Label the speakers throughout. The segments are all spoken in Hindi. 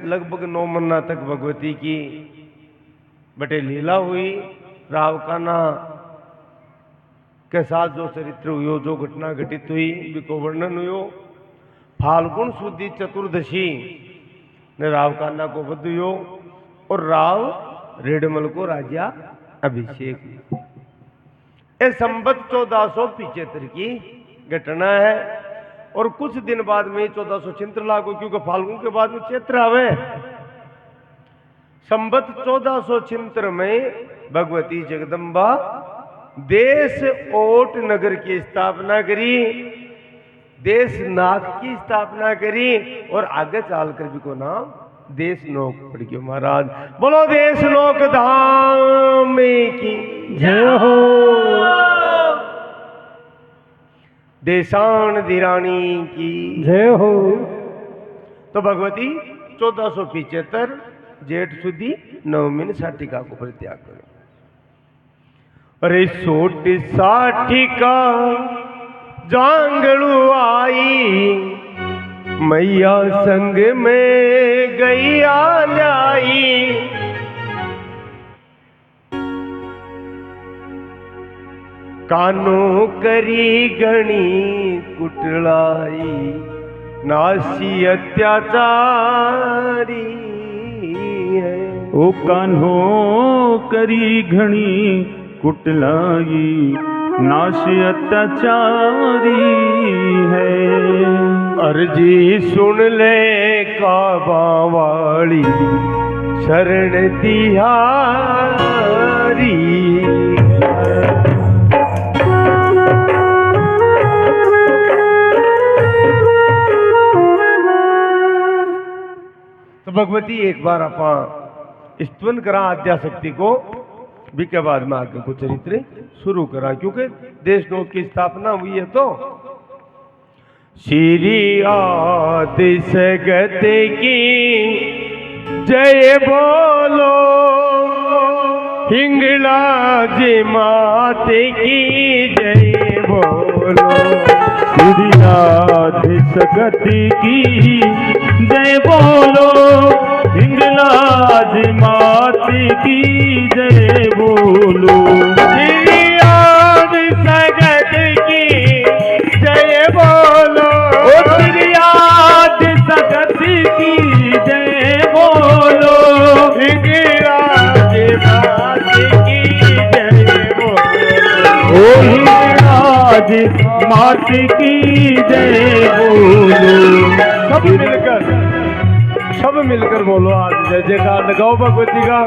Speaker 1: लगभग 9 महीना तक भगवती की बटे लीला हुई। राव कान्हा के साथ जो चरित्र हुई, जो घटना घटित हुई, बिको वर्णन हुई। फाल्गुन सुदी चतुर्दशी ने राव कान्हा को वध हुई और राव रेडमल को राजा अभिषेक। ये संबत 1475 की घटना है। और कुछ दिन बाद में 1476 लागू, क्योंकि फाल्गुन के बाद में चैत्र आवे। संबत 1476 में भगवती जगदम्बा देश ओट नगर की स्थापना करी, देश नाग की स्थापना करी और आगे चलकर भी को नाम देश नोक पड़ गयो। महाराज बोलो देश नोक धाम की जय हो। देशान धीरानी की जय हो। तो भगवती 1475 जेठ सुदी नवमी ने साठिका को परित्याग करो। अरे सोट साठिका जांगड़ू आई, मैया संग में गैया लाई। कानो करी गणी कुटलाई, नासी अत्याचारी है।
Speaker 2: ओ कान्हो करी घणी कुटलाई, नासी अत्याचारी है।
Speaker 1: अर्जी सुन ले काबा वाली, शरण तिहारी। तो भगवती एक बार अपा स्तवन करा आद्याशक्ति को, भी के बाद में आगे को चरित्र शुरू करा, क्योंकि देशनोक की स्थापना हुई है। तो श्री आदि सगत की जय बोलो, हिंगलाज मात की जय बोलो।
Speaker 2: श्री आदि सगत की जय बोलो, हिंगलाज मात की जय बोलो।
Speaker 1: श्री आदि सगत की जय बोलो,
Speaker 2: श्री आदि सगत की जय बोलो,
Speaker 1: हिंगलाज मात की जय बोलो।
Speaker 2: ओ हिंगलाज मात की जय बोलो।
Speaker 1: सब मिलकर बोलो आज जय जयकार लगाओ भगवती का।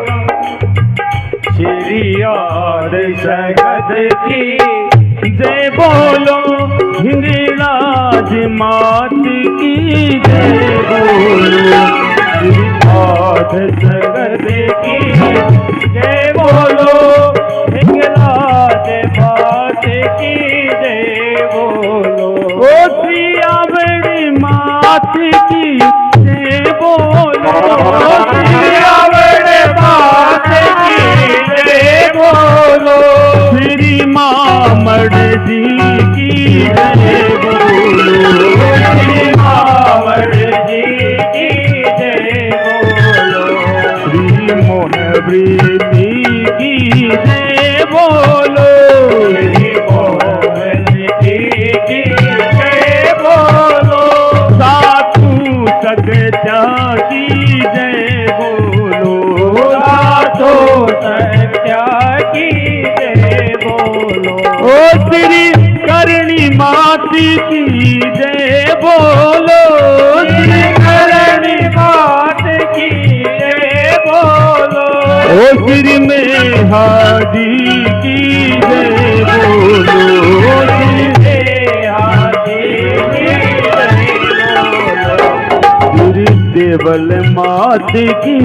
Speaker 1: श्री आदि सगत
Speaker 2: की जय बोलो, हिंगलाज मात की जय बोलो। श्री आदि सगत की जय बोलो, हिंगलाज मात की जय बोलो। ओ श्री आवड़ी मात की जय बोलो, श्री आवड़ी मात की जय बोलो। श्री मामड़ जी की जय बोलो, श्री मामड़ जी की जय बोलो। श्री मोहब्बती की जय बोलो, श्री मोहब्बती की जय बोलो। साधु सत्या की जय बोलो, साधु सत्या की जय बोलो। ओ श्री करणी माती की जय बोलो, श्री करणी मात की जय बोलो। ओ श्री में हाजी की जय बोलो, श्री में हाजी की जय बोलो। श्री देवल मात की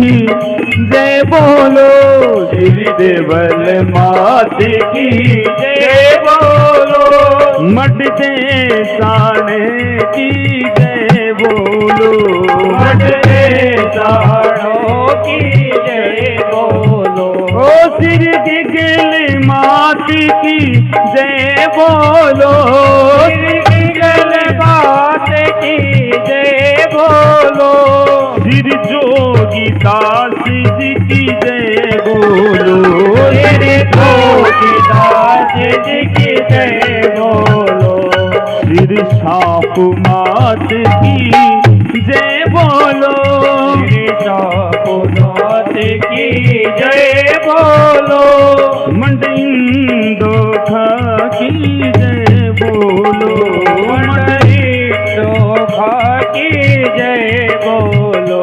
Speaker 2: जय बोलो, श्री देवल मात की जय बोलो। मठ दे साने की जय बोलो, मठ दे सानों की जय बोलो। ओ श्री दिगल मात की जय बोलो, श्री दिगल मात की जय बोलो। श्री श्री जोगी दास जी की जय बोलो,
Speaker 3: श्री जोगी दास जी की जय बोलो,
Speaker 2: श्री सापु मात की जय बोलो,
Speaker 3: श्री सापु मात की जय बोलो,
Speaker 2: मंडिंदो की जय बोलो,
Speaker 3: मंडिंदो की जय बोलो,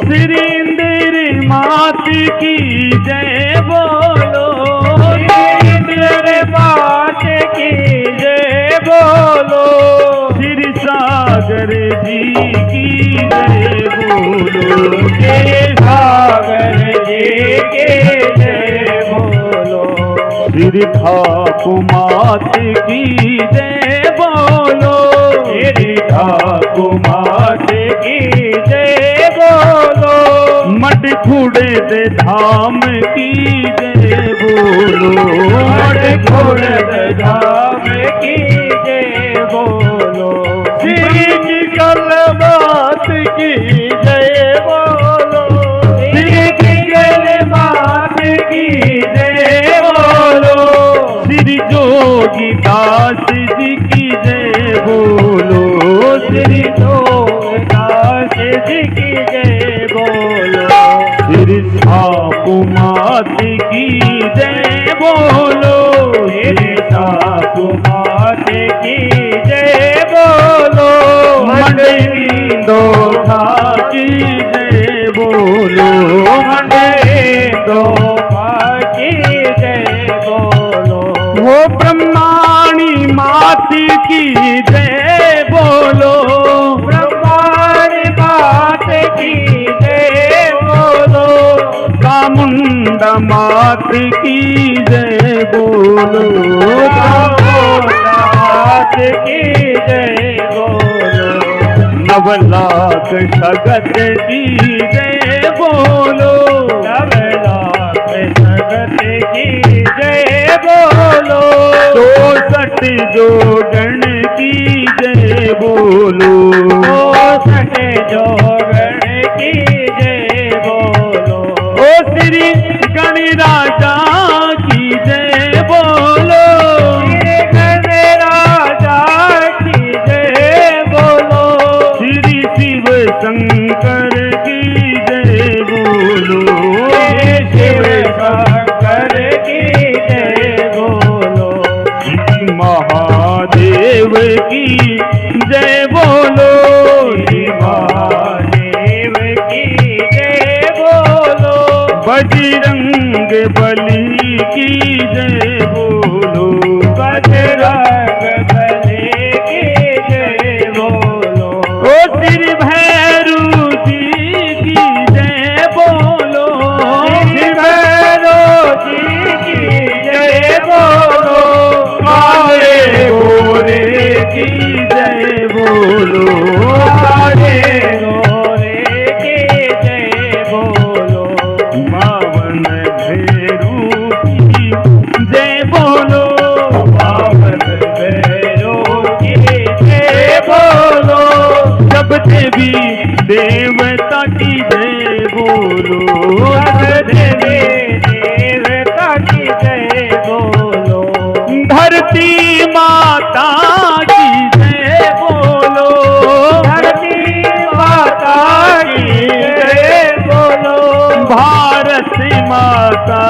Speaker 2: श्री इंदिर मात की जय बोलो,
Speaker 3: इंदिर मात की जय बोलो,
Speaker 2: श्री सागर जी की जय बोलो,
Speaker 3: श्री सागर जी की जय बोलो,
Speaker 2: श्री ठाकुर मात की जय बोलो,
Speaker 3: श्री ठाकुर मात की जय बोलो,
Speaker 2: मट खुड़े दे धाम की जय बोलो,
Speaker 3: मट खुड़े धाम की जय बोलो,
Speaker 1: श्री कल बात की जय बोलो,
Speaker 3: श्री जल मात की जय बोलो,
Speaker 2: श्री जोगी दास जी की जय बोलो,
Speaker 3: श्री जोगी दास जी की जय बोलो,
Speaker 2: श्री सापु मात की जय बोलो,
Speaker 3: श्री सापु मात की जय बोलो,
Speaker 2: मंडिंदो की जय बोलो,
Speaker 3: मंडिंदो की जय बोलो,
Speaker 2: वो ब्रह्माणी मात की जय बोलो,
Speaker 3: ब्रह्माणी मात की जय बोलो,
Speaker 2: चामुंडा मात की जय बोलो,
Speaker 3: चामुंडा मात की जय बोलो,
Speaker 2: नवलाख सगत की जय बोलो,
Speaker 3: नवलाख सगत की जय बोलो,
Speaker 2: 64 जोगण की जय बोलो,
Speaker 3: 64 जोगण की जय बोलो,
Speaker 2: ओ श्री गणराजा की जय बोलो,
Speaker 3: श्री गणराजा की जय बोलो,
Speaker 2: श्री शिव शंकर की जय बोलो,
Speaker 3: शिव शंकर की जय बोलो,
Speaker 2: श्री महादेव की जय बोलो,
Speaker 3: श्री महादेव की जय बोलो,
Speaker 2: बजरंग बली की जय बोलो,
Speaker 3: बजरंग बली की जय बोलो,
Speaker 2: ओ श्री भैरू जी की जय बोलो,
Speaker 3: श्री भैरव जी की जय बोलो,
Speaker 2: काले गोरे की जय बोलो,
Speaker 3: काले गोरे की जय बोलो,
Speaker 2: मावन भैरू की जय बोलो,
Speaker 3: पावन भैरव की जय बोलो,
Speaker 2: सब देवी देवता की जय बोलो,
Speaker 3: सब देवी देवता की जय बोलो,
Speaker 2: धरती माता की जय बोलो,
Speaker 3: धरती माता की जय बोलो,
Speaker 2: भारत माता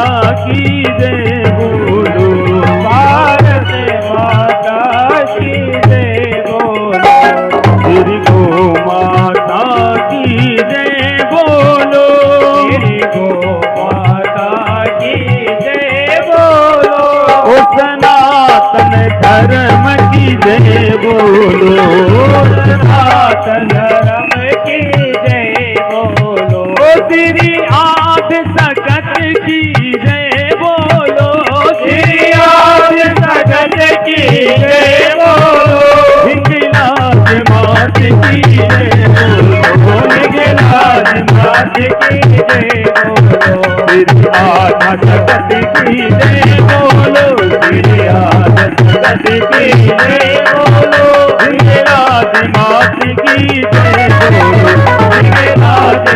Speaker 2: की जय बोलो,
Speaker 3: भारत माता की जय बोलो,
Speaker 2: श्री गो माता की जय बोलो,
Speaker 3: श्री गो माता की जय बोलो,
Speaker 2: ओ सनातन धर्म की जय बोलो,
Speaker 3: सनातन धर्म की जय बोलो,
Speaker 2: ओ श्री आद सकत की जय बोलो,
Speaker 3: श्री आदि सगत की जय बोलो,
Speaker 2: हिंगलाज मात की जय बोलो,
Speaker 3: हिंगलाज मात की जय बोलो,
Speaker 2: श्री आद सकत की जय बोलो, श्री आद सकत की जय बोलो, हिंगलाज मात की जय बोलो, हिंगलाज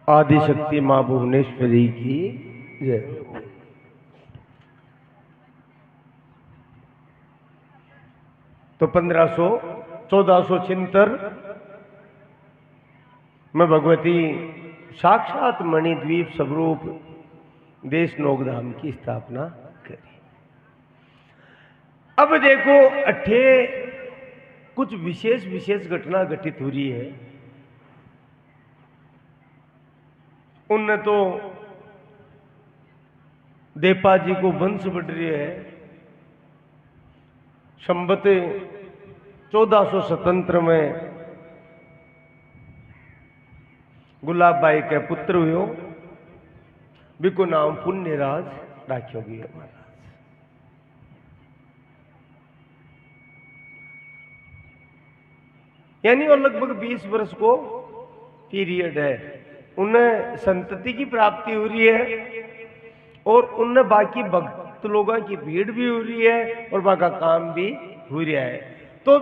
Speaker 1: आदिशक्ति मां भुवनेश्वरी की जय। तो 1473 में भगवती साक्षात मणिद्वीप स्वरूप देश नोकधाम की स्थापना करी। अब देखो अठे कुछ विशेष घटना घटित हो रही है। उनने तो देपा जी को वंश बढ़ रही है। संवत 1477 में गुलाब बाई के पुत्र हुए, बिको नाम पुण्यराज राख्यो गयो महाराज। यानी वो लगभग 20 वर्ष को पीरियड है। उन्हें संतति की प्राप्ति हो रही है और उनमें बाकी भक्त लोगों की भीड़ भी हो रही है और बाका काम भी हो रहा है। तो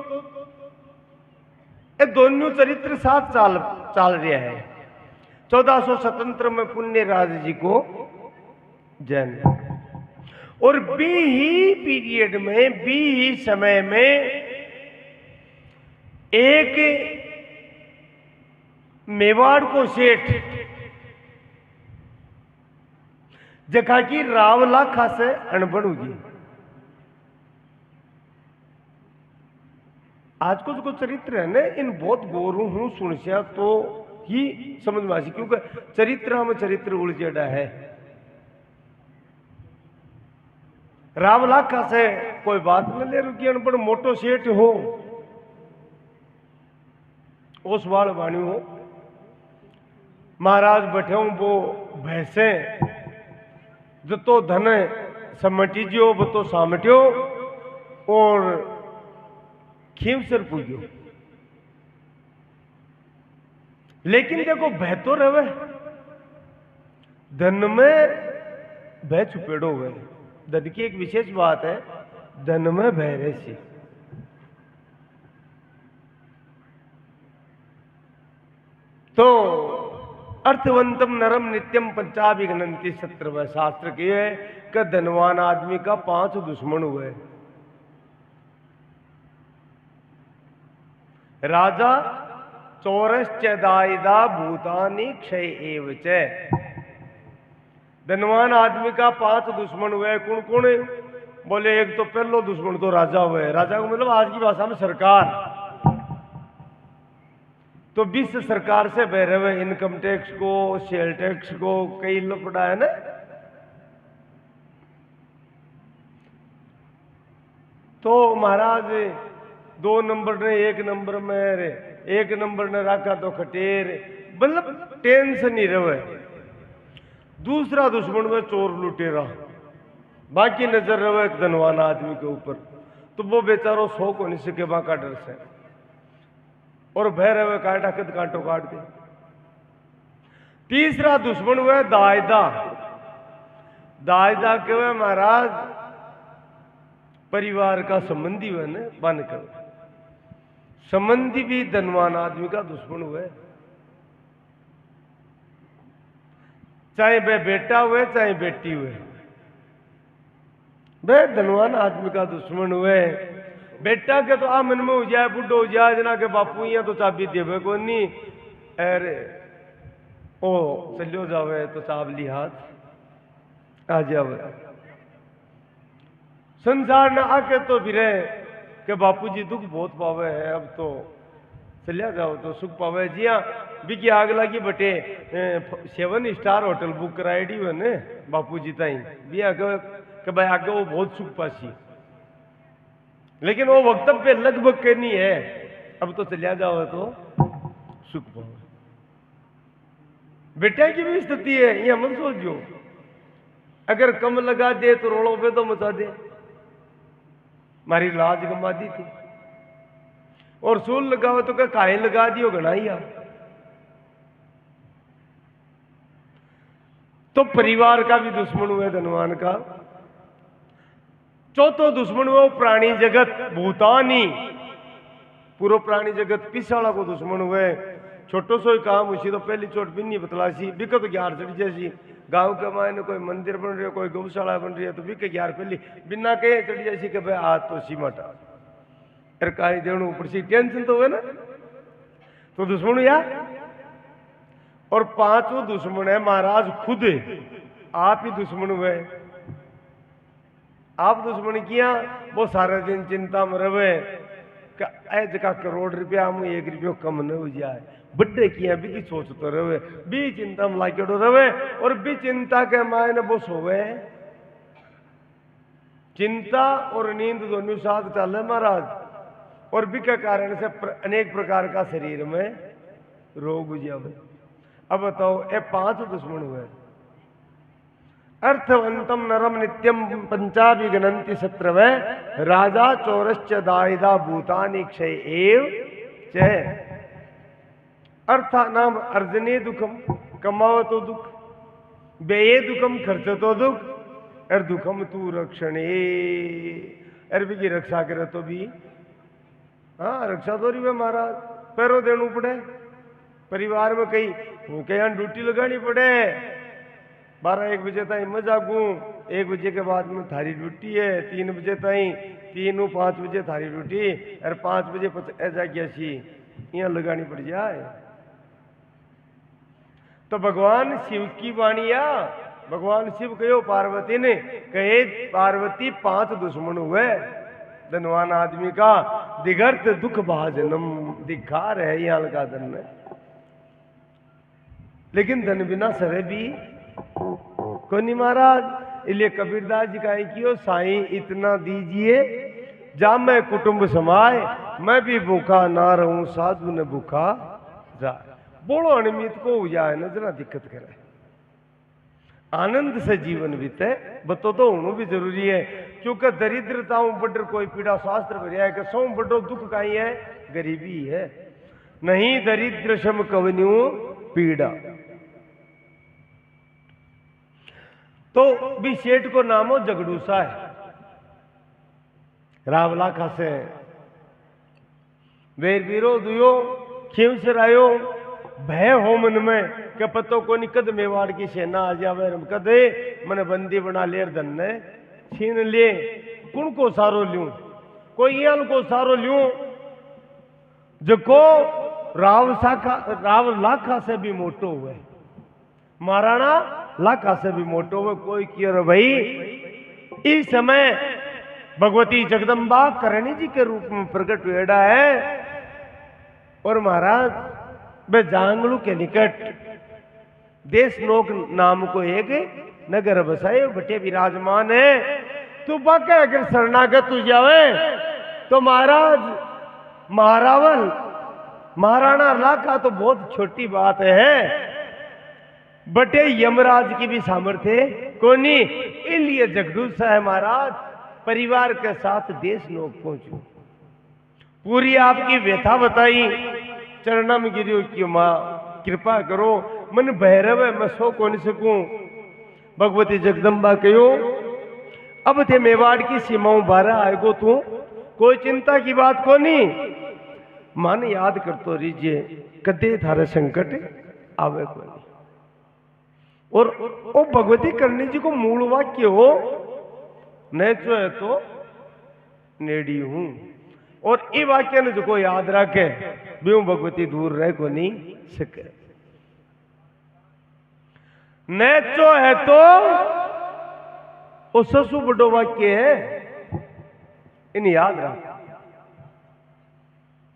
Speaker 1: ये दोनों चरित्र साथ चाल रहा है। 1477 में पुण्यराज जी को जन्म, और बी ही पीरियड में, बी ही समय में एक मेवाड़ को सेठ जगह की रावलाखा से अनबन होगी। आज को जो चरित्र है ना, इन बहुत गोरू हूं सुनसिया तो ही समझ में आसी, क्योंकि चरित्र में चरित्र उलझेड़ा है। रावलाखा से कोई बात न ले रुकी, अनबन मोटो सेठ हो, ओस वाल वाणी हो, महाराज बैठे वो भैंसे जो तो धन समटी जो वो तो सामट्यो और खींवसर पूज्यो। लेकिन देखो भय तो रहे, धन में भय छुपेड़ो हुए। धन की एक विशेष बात है, धन में भय रहसी। तो अर्थवंतम नरम नित्यम पंचाभिघ्नन्ति शत्रव, शास्त्र की है कि धनवान आदमी का 5 दुश्मन हुए। राजा, चौरश्चदायदा भूतानि क्षय एव च। धनवान आदमी का 5 दुश्मन हुए। कौन कौन? बोले एक तो पहलो दुश्मन तो राजा हुए। राजा को मतलब आज की भाषा में सरकार। तो विश्व सरकार से बह रहे हुए, इनकम टैक्स को, सेल टैक्स को, कई लपड़ा है ना। तो महाराज 2 नंबर ने 1 नंबर में, 1 नंबर ने रखा तो खटेर, मतलब टेंशन ही रहे। दूसरा दुश्मन में चोर लुटेरा, बाकी नजर रहे एक धनवान आदमी के ऊपर। तो वो बेचारो 100 को नहीं सके बाका डर से, और भय रहे काटा कद कांटो काट दे। तीसरा दुश्मन हुआ दायदा। दायदा के महाराज परिवार का संबंधी हुआ न बन कर, संबंधी भी धनवान आदमी का दुश्मन हुए। चाहे वह बेटा हुए चाहे बेटी हुए, वह धनवान आदमी का दुश्मन हुए। बेटा के तो आ मन में हो जाए, बुढ़ो हो जाए जना के बापू यहाँ तो चाबी देवे को नहीं, अरे ओ चलो जावे तो चावली हाथ आ जावे। संसार न आके तो फिर के बापूजी दुख बहुत पावे है, अब तो चलिया जाओ तो सुख पावे। जी हाँ, बिकी आग लगी बटे 7 स्टार होटल बुक कराई हुए ने बापूजी ताई भी आगे के भाई आगे वो बहुत सुख पासी, लेकिन वो वक्तव्य लगभग के नहीं है। अब तो चलिया जाओ तो सुख पाओ। बेटा की भी स्थिति है, ये मत सोचो। अगर कम लगा दे तो रोड़ों पे तो मचा दे। मारी लाज गमा दी थी, और सूल लगाओ तो क्या काहे लगा दियो गणाइया। तो परिवार का भी दुश्मन हुए धनवान का। चौथो दुश्मन हुआ प्राणी जगत भूतानी, पूरा प्राणी जगत पिछाड़ा को दुश्मन हुए। छोटो सो ही काम हुई तो पहली चोट भी नहीं बतलासी बिक तो ग्यार चढ़ जैसी गांव के मायने कोई मंदिर बन रही है कोई गौशाला बन रही है तो बिक ग्यार पहली बिना कहे चढ़ जैसी कि भाई आज तो सीमट अरे काई देणु ऊपर से टेंशन तो हुए ना तो दुश्मन या और पांचों दुश्मन है महाराज खुद आप ही दुश्मन हुए आप दुश्मन किया वो सारा दिन चिंता में रहे का करोड़ रुपया हम 1 रुपया कम न हो जाए बड्डे किया भी की सोच तो रहे भी चिंता में लाकेड़ो रहे और भी चिंता के मायने वो सोवे चिंता और नींद दोनों साथ चले महाराज और भी के कारण से अनेक प्रकार का शरीर में रोग हो जावे अब बताओ ये 5 दुश्मन हुए अर्थवंतम नरम नित्यम पंचाभि गणंति शत्रवे राजा चोरश्च दायिदा भूतानि क्षय एव च अर्थ नाम अर्जने दुखम कमाव तो दुख व्यये दुखम खर्च तो दुख और दुखम तू रक्षणे अरबी की रक्षा करे तो भी हाँ रक्षा तो रही है महाराज पैरों देना पड़े परिवार में कहीं ड्यूटी लगानी पड़े 12-1 बजे तक मैं जागू 1 बजे के बाद में थारी ड्यूटी है 3 बजे तक 3-5 बजे थारी ड्यूटी और 5 बजे ऐसा क्या सी यहाँ लगानी पड़ जाए तो भगवान शिव की वाणिया भगवान शिव कहो पार्वती ने कहे पार्वती 5 दुश्मन हुए धनवान आदमी का दिगर्त दुख भाजनम दिखार है यहाँ का धन में लेकिन धन बिना सरे भी कोनी महाराज इसलिए कबीरदास जी का कियो साईं इतना दीजिए जा मैं कुटुंब समाए मैं भी भूखा ना रहूं साधु ने भूखा जाए बोलो अनियमित को हो जाए ना जना दिक्कत करे आनंद से जीवन बीते बतो तो होना भी जरूरी है क्योंकि दरिद्रताओं बड्डर कोई पीड़ा शास्त्र भरिया है कि सौ बड्डो दुख का ही है गरीबी है नहीं दरिद्र शम कवन्यू पीड़ा तो भी सेठ को नामो जगड़ूसा है रावला खासे वेर वीरो दुयो खीव से रायो भय हो मन में कि पतो को निकद मेवाड़ की सेना आ जावे कदे मैंने बंदी बना ले धन ने छीन ले कुण को सारो लूं कोई याल को सारो लूं जो राव लाखा से भी मोटो हुए महाराणा लाखा से भी मोटो हुए कोई किया भाई इस समय भगवती जगदम्बा करणी जी के रूप में प्रकट हुएड़ा है और महाराज वे जांगलू के निकट देश लोक नाम को एक नगर बसाए बटे विराजमान है तू बाका अगर शरणागत हो जावे तो महाराज महारावल महाराणा लाखा तो बहुत छोटी बात है बटे यमराज की भी सामर्थ्य कोनी इसलिए जगदूसा है महाराज परिवार के साथ देश लोग पहुंचो पूरी आपकी व्यथा बताई चरणा में गिरी की माँ कृपा करो मन भैरव है मैं सो कौन सकूं भगवती जगदम्बा कहो अब थे मेवाड़ की सीमाओं बारह आएगो तू कोई चिंता की बात को नहीं मन याद कर तो रीजिए कदे थारे संकट आवे को नहीं और वो भगवती करणी जी को मूल वाक्य हो नेचो है तो नेड़ी हूं और ये वाक्य ने जो याद रखे भी भगवती दूर रह को नहीं सके नेचो है तो वो ससु बड़ो वाक्य है इन याद रख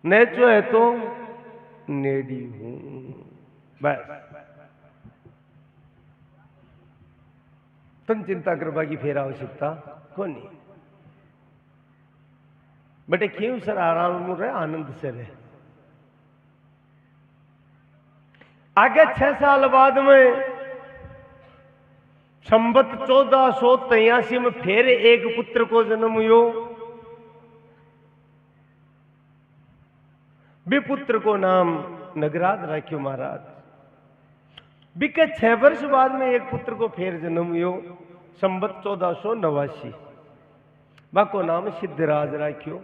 Speaker 1: नेचो है तो नेड़ी हूं बस तन चिंता करवा की फेर आवश्यकता को नहीं बटे क्यों सर आराम रहे आनंद से रहे आगे 6 साल बाद में संवत 1483 में फिर एक पुत्र को जन्म हुयो भी पुत्र को नाम नगराज रखियो महाराज बिके 6 वर्ष बाद में एक पुत्र को फिर जन्म हुयो संवत 1489 बाको नाम सिद्धराज राख्यो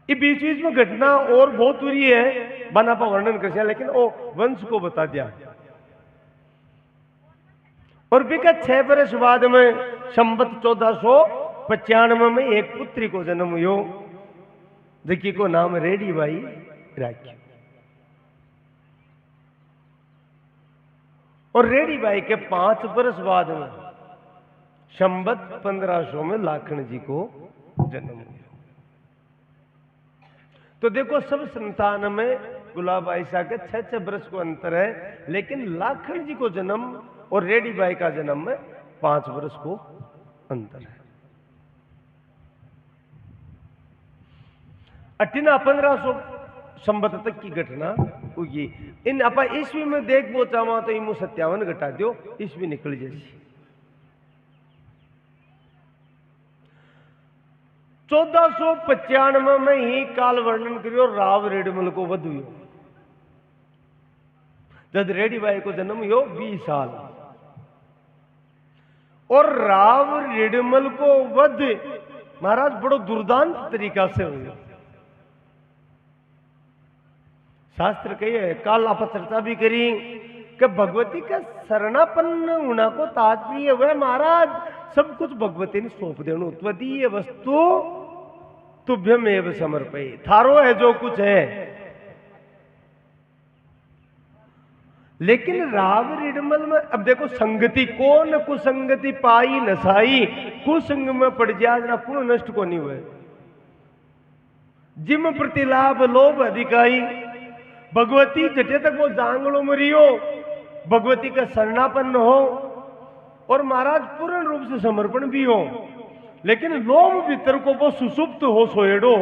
Speaker 1: ये बीच बीच में घटना और बहुत हुई है, बना पर वर्णन कर दिया, लेकिन वो वंश को बता दिया। और बिका 6 बरस बाद में संवत 1495 में एक पुत्री को जन्म हुयो, जिकी को नाम रेडी बाई राखी। और रेडी बाई के 5 बरस बाद में संवत 1500 में लाखन जी को जन्म हुआ। तो देखो सब संतान में गुलाब आयशा के 6 बरस को अंतर है, लेकिन लाखन जी को जन्म और रेडी बाई का जन्म में 5 बरस को अंतर है। अटिना 1500 संवत तक की घटना हुई। इन अपा ईस्वी में देख वो चावा तो इमु 57 घटा दो, ईस्वी निकल जैसी। 1495 में ही काल वर्णन करियो राव रेडमल को वध हुयो। जब रेडी बाई को जन्म हुयो 20 साल, और राव रेडमल को वध महाराज बड़ो दुर्दांत तरीका से हुयो। शास्त्र कहिए, काल आप चर्चा भी करी कि भगवती का शरणापन्न होना को तात्पर्य वह महाराज सब कुछ भगवती ने सौंप देनो, त्वदीय वस्तु तुभ्यमेव समर्पये, थारो है जो कुछ है। लेकिन राव रिडमल में अब देखो संगति कौन कुसंगति पाई नसाई, कुसंग में पड़ जाए ना कुण नष्ट को नहीं हुए। जिम प्रतिलाभ लोभ अधिकाई, भगवती जटे तक वो जांगड़ो मरियो, भगवती का शरणापन्न हो और महाराज पूर्ण रूप से समर्पण भी हो, लेकिन लोभ भीतर को वो सुसुप्त हो सोएडो।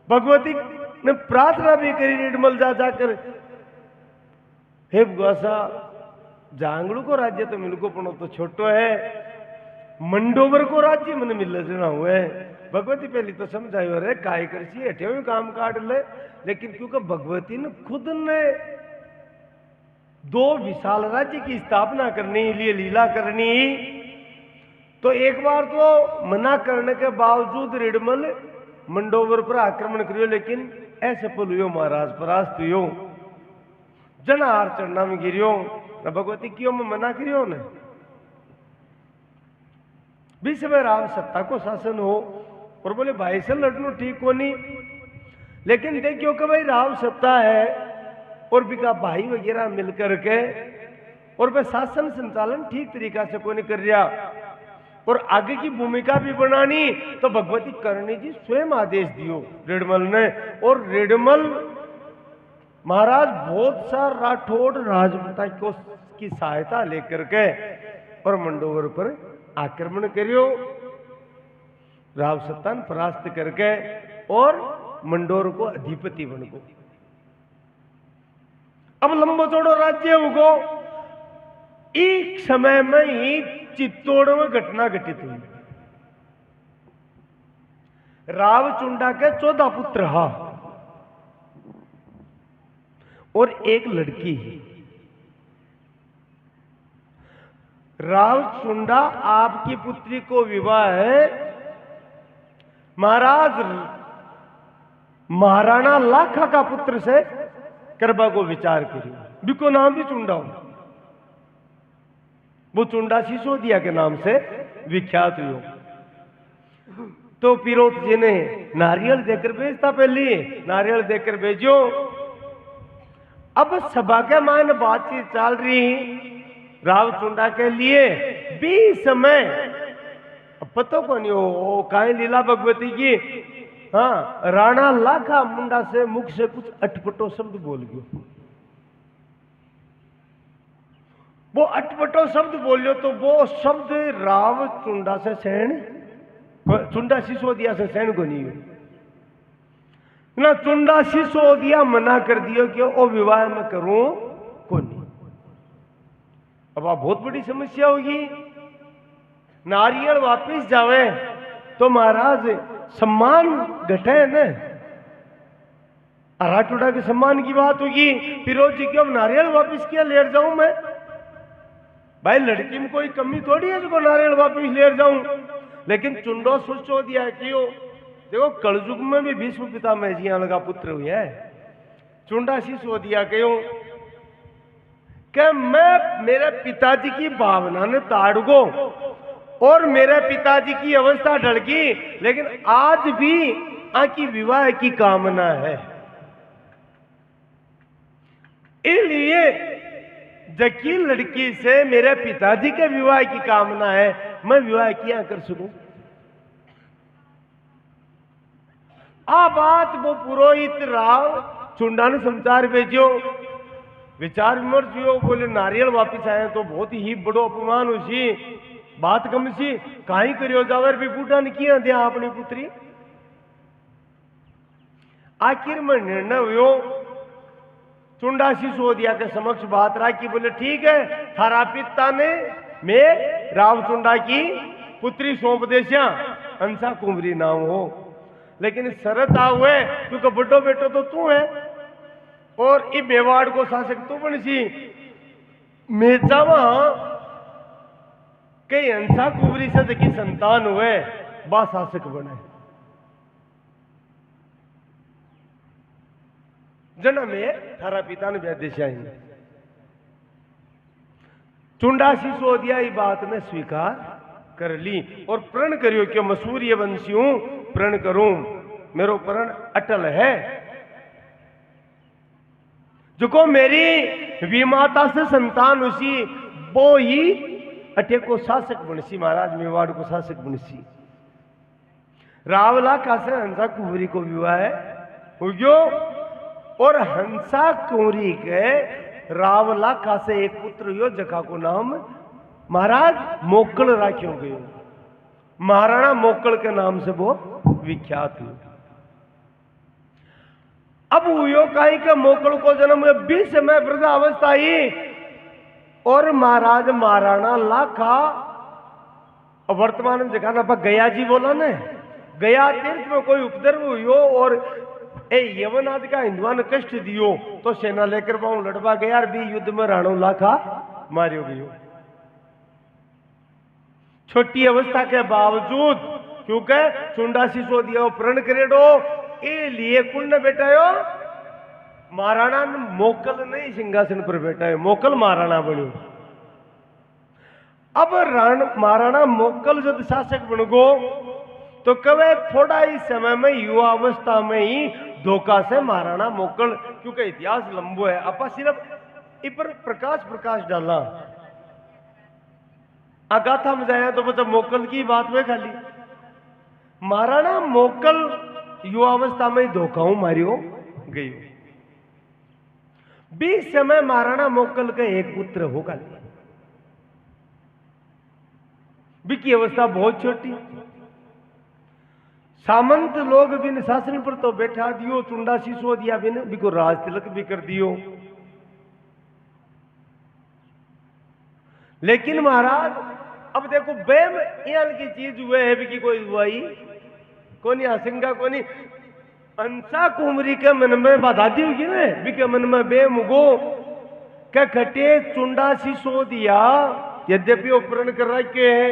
Speaker 1: भगवती ने प्रार्थना भी करी निर्मल जा जाकर, हे भगवासा जांगड़ू को राज्य तो मिलको पड़ो तो छोटो है, मंडोवर को राज्य मन मिल लेना हुए। भगवती पहली तो समझायो रे काय करसी हटे काम काट ले, लेकिन क्योंकि भगवती ने खुद ने 2 विशाल राज्य की स्थापना करने के लिए लीला करनी, तो एक बार तो मना करने के बावजूद रिडमल मंडोवर पर आक्रमण करियो, लेकिन असफल हुयो महाराज, परास्त हुयो, जनार चढ़ना में गिरियो। भगवती क्यों में मना करियो ने, बीच में राव सत्ता को शासन हो और बोले भाई से लड़नो ठीक हो नहीं, लेकिन देखियो कि भाई राव सत्ता है और बिका भाई वगैरह मिलकर के और वह शासन संचालन ठीक तरीका से कोई नहीं कर रहा और आगे की भूमिका भी बनानी, तो भगवती करणी जी स्वयं आदेश दियो रेडमल ने। और रेडमल महाराज बहुत सा राठौड़ राजपूता को की सहायता लेकर के और मंडोवर पर आक्रमण करियो, राव सत्तान परास्त करके और मंडोर को अधिपति बन गो। अब लंबो चौड़ो राज्य उगो। एक समय में ही चित्तौड़ में घटना घटित हुई। राव चुंडा के 14 पुत्र हा और एक लड़की ही। राव चुंडा आपकी पुत्री को विवाह है महाराज महाराणा लाखा का पुत्र से करबा को विचार करियो, बिको नाम भी चुंडा हो, वो चुंडा सिसोदिया के नाम से विख्यात हुई। तो पिरोत जी ने नारियल देकर भेजता, पहले नारियल देकर भेजो। अब सभा के मान बातचीत चल रही राव चुंडा के लिए भी समय पतो को नहीं हो काई लीला भगवती की। हाँ, राणा लाखा मुंडा से मुख से कुछ अटपटो शब्द बोल गयो। वो अटपटो शब्द बोलियो तो वो शब्द राव चुंडा से सहन, चुंडा सिसोदिया से सहन को नहीं ना। चुंडा सिसोदिया मना कर दियो कि वो विवाह में करूं को नहीं। अब आप बहुत बड़ी समस्या होगी। नारियल वापिस जावे तो महाराज सम्मान घटे न, राठौड़ा के सम्मान की बात होगी। फिरोज जी क्यों नारियल वापिस किया लेट जाऊं मैं? भाई लड़की में कोई कमी थोड़ी है जो नारियल वापिस लेट जाऊं। लेकिन चुंडो सोचो दिया क्यों देखो कलयुग में भी भीष्म पितामह जी लगा पुत्र हुए है। चुंडासी सो दिया क्यों कि मैं मेरे पिताजी की भावना ने ताड़गो और मेरे पिताजी की अवस्था ढल गई, लेकिन आज भी आकी विवाह की कामना है। इसलिए जकी लड़की से मेरे पिताजी के विवाह की कामना है, मैं विवाह किया कर सकूं। आ बात वो पुरोहित राव चुंडा ने समाचार भेजो, विचार विमर्श हुआ, बोले नारियल वापिस आए तो बहुत ही बड़ो अपमान हुई, बात कम सी कहीं करियो जावर भी बूढ़ा ने किया दिया अपनी पुत्री। आखिर में निर्णय हुआ, चुंडासी सोदिया के समक्ष बात रखी, बोले ठीक है थारा पिता ने मैं राव चुंडा की पुत्री सौंप देशा, अंसा कुंवरी नाम हो, लेकिन शरत आ हुए क्योंकि बड़ो बेटो तो तू है और इस मेवाड़ को शासक तू बन सी, मैं चावा कई अंसा कुंवरी से की संतान हुए बा शासक बने। जना में थारा पिता ने व्यादेश आई। चुंडासी सोदिया ये बात ने स्वीकार कर ली और प्रण करियो कि मसूर्य वंशी हूं, प्रण करूं, मेरो प्रण अटल है। जो को मेरी विमाता से संतान उसी वो ही अटे को शासक बनसी, महाराज मेवाड़ को शासक बनसी। रावला का से हंसा कुंवरी को विवाह हो गयो और हंसा कुंवरी के रावला का से एक पुत्र हुयो जखा को नाम महाराज मोकल राख्यो गयो। महाराणा मोकल के नाम से वो विख्यात हुए। अब हुयो काई के मोकल को जन्म 20 में वृद्धावस्था ही और महाराज महाराणा लाखा वर्तमान में जगह ना गया जी बोला ने, गया तीर्थ में कोई उपद्रव हुयो और यवन आदि का हिंदुआ ने कष्ट दियो तो सेना लेकर पाऊं लड़वा गया और भी युद्ध में राणो लाखा मारियो गयो। छोटी अवस्था के बावजूद क्योंकि चुंडासी सो दिया प्रण करेडो ए लिए कुंड बैठायो महाराणा मोकल नहीं सिंहासन पर बैठा, मोकल महाराणा बनो। अब महाराणा मोकल जब शासक बन गो तो कवे थोड़ा ही समय में युवा अवस्था में ही धोखा से महाराणा मोकल, क्योंकि इतिहास लंबो है अपा सिर्फ इस पर प्रकाश डाला अगाथा में जाया तो मतलब मोकल की बात में खाली महाराणा मोकल युवावस्था में धोखाऊ मारियो गई। 20 समय महाराणा मोकल का एक पुत्र होगा, बिकी अवस्था बहुत छोटी। सामंत लोग बिन शासन पर तो बैठा दियो, चुंडासी सो दिया बिन बिको राज तिलक भी कर दियो। लेकिन महाराज अब देखो बेम याल की चीज हुए है बिकी कोई हुआई कोनी आशंका कोनी। अंसा कुंवरी के मन में बाधा दी होगी ना, बिके मन में बेम उगो क्या खटे चुंडासी सो दिया यद्यपि वो प्रण कर रखे है।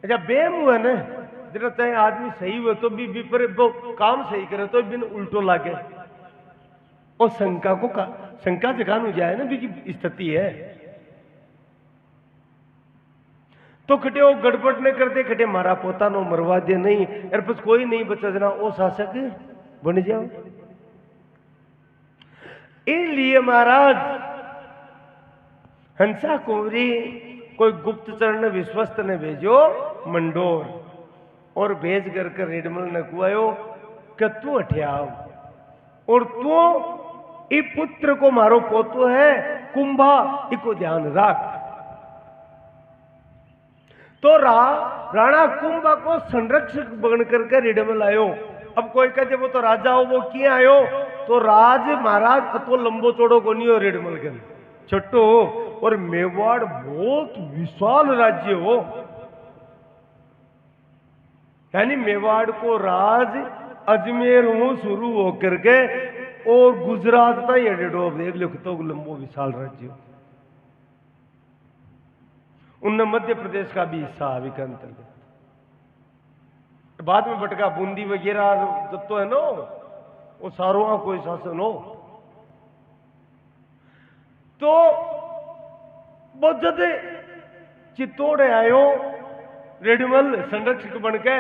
Speaker 1: अच्छा बेम हुआ ना जरा तय आदमी सही हुए तो भी पर वो काम सही करे तो बिन उल्टो लागे और शंका जगान हो जाए ना भी स्थिति है तो खटे वो गड़बड़ न करते, खटे मारा पोता नो मरवा दे नहीं यार बस कोई नहीं बचा जना वो शासक बन जाओ। इसलिए महाराज हंसा कुंवरी कोई गुप्तचर ने विश्वस्त ने भेजो मंडोर और भेज कर रेडमल ने कुआयो कि तू अठियाव और तू ई पुत्र को मारो पोतो है कुंभा इको ध्यान रख। तो राणा कुंभा को संरक्षक बन करके रेडमल आयो। अब कोई कहते वो तो राजा हो वो किए आयो तो राज महाराज तो लंबो चौड़ो को नहीं हो रेडमल के छोटो और मेवाड़ बहुत विशाल राज्य हो, यानी मेवाड़ को राज अजमेर हो शुरू होकर के और गुजरात तक एडेडो देख लो तो लंबो विशाल राज्य। उनने मध्य प्रदेश का भी हिस्सा अभी के अंतर्गत बाद में बटका बूंदी वगैरह जब तो है नो वो सारों का कोई शासन हो तो वो जद चित्तौड़ आयो रेडमल संरक्षक बन के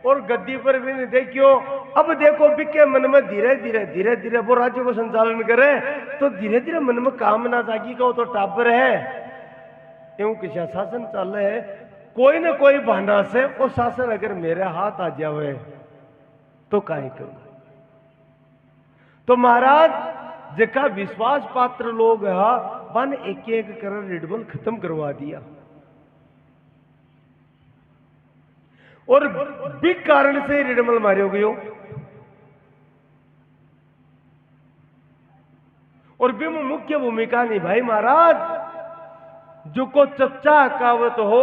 Speaker 1: और गद्दी पर भी नहीं देखियो। अब देखो बिके मन में धीरे धीरे वो राज्य को संचालन करे तो धीरे धीरे मन में काम ना जागी का वो तो टाबर है क्यों किसी शासन चल रहे है कोई न कोई बहाना से वो शासन अगर मेरे हाथ आ जावे तो काहे करूं। तो महाराज जका विश्वास पात्र लोग है वन एक एक कर रेडमल खत्म करवा दिया और बिग कारण से रेडमल मारे हो गयो और भी मुख्य भूमिका निभाई महाराज जो को चच्चा कावत हो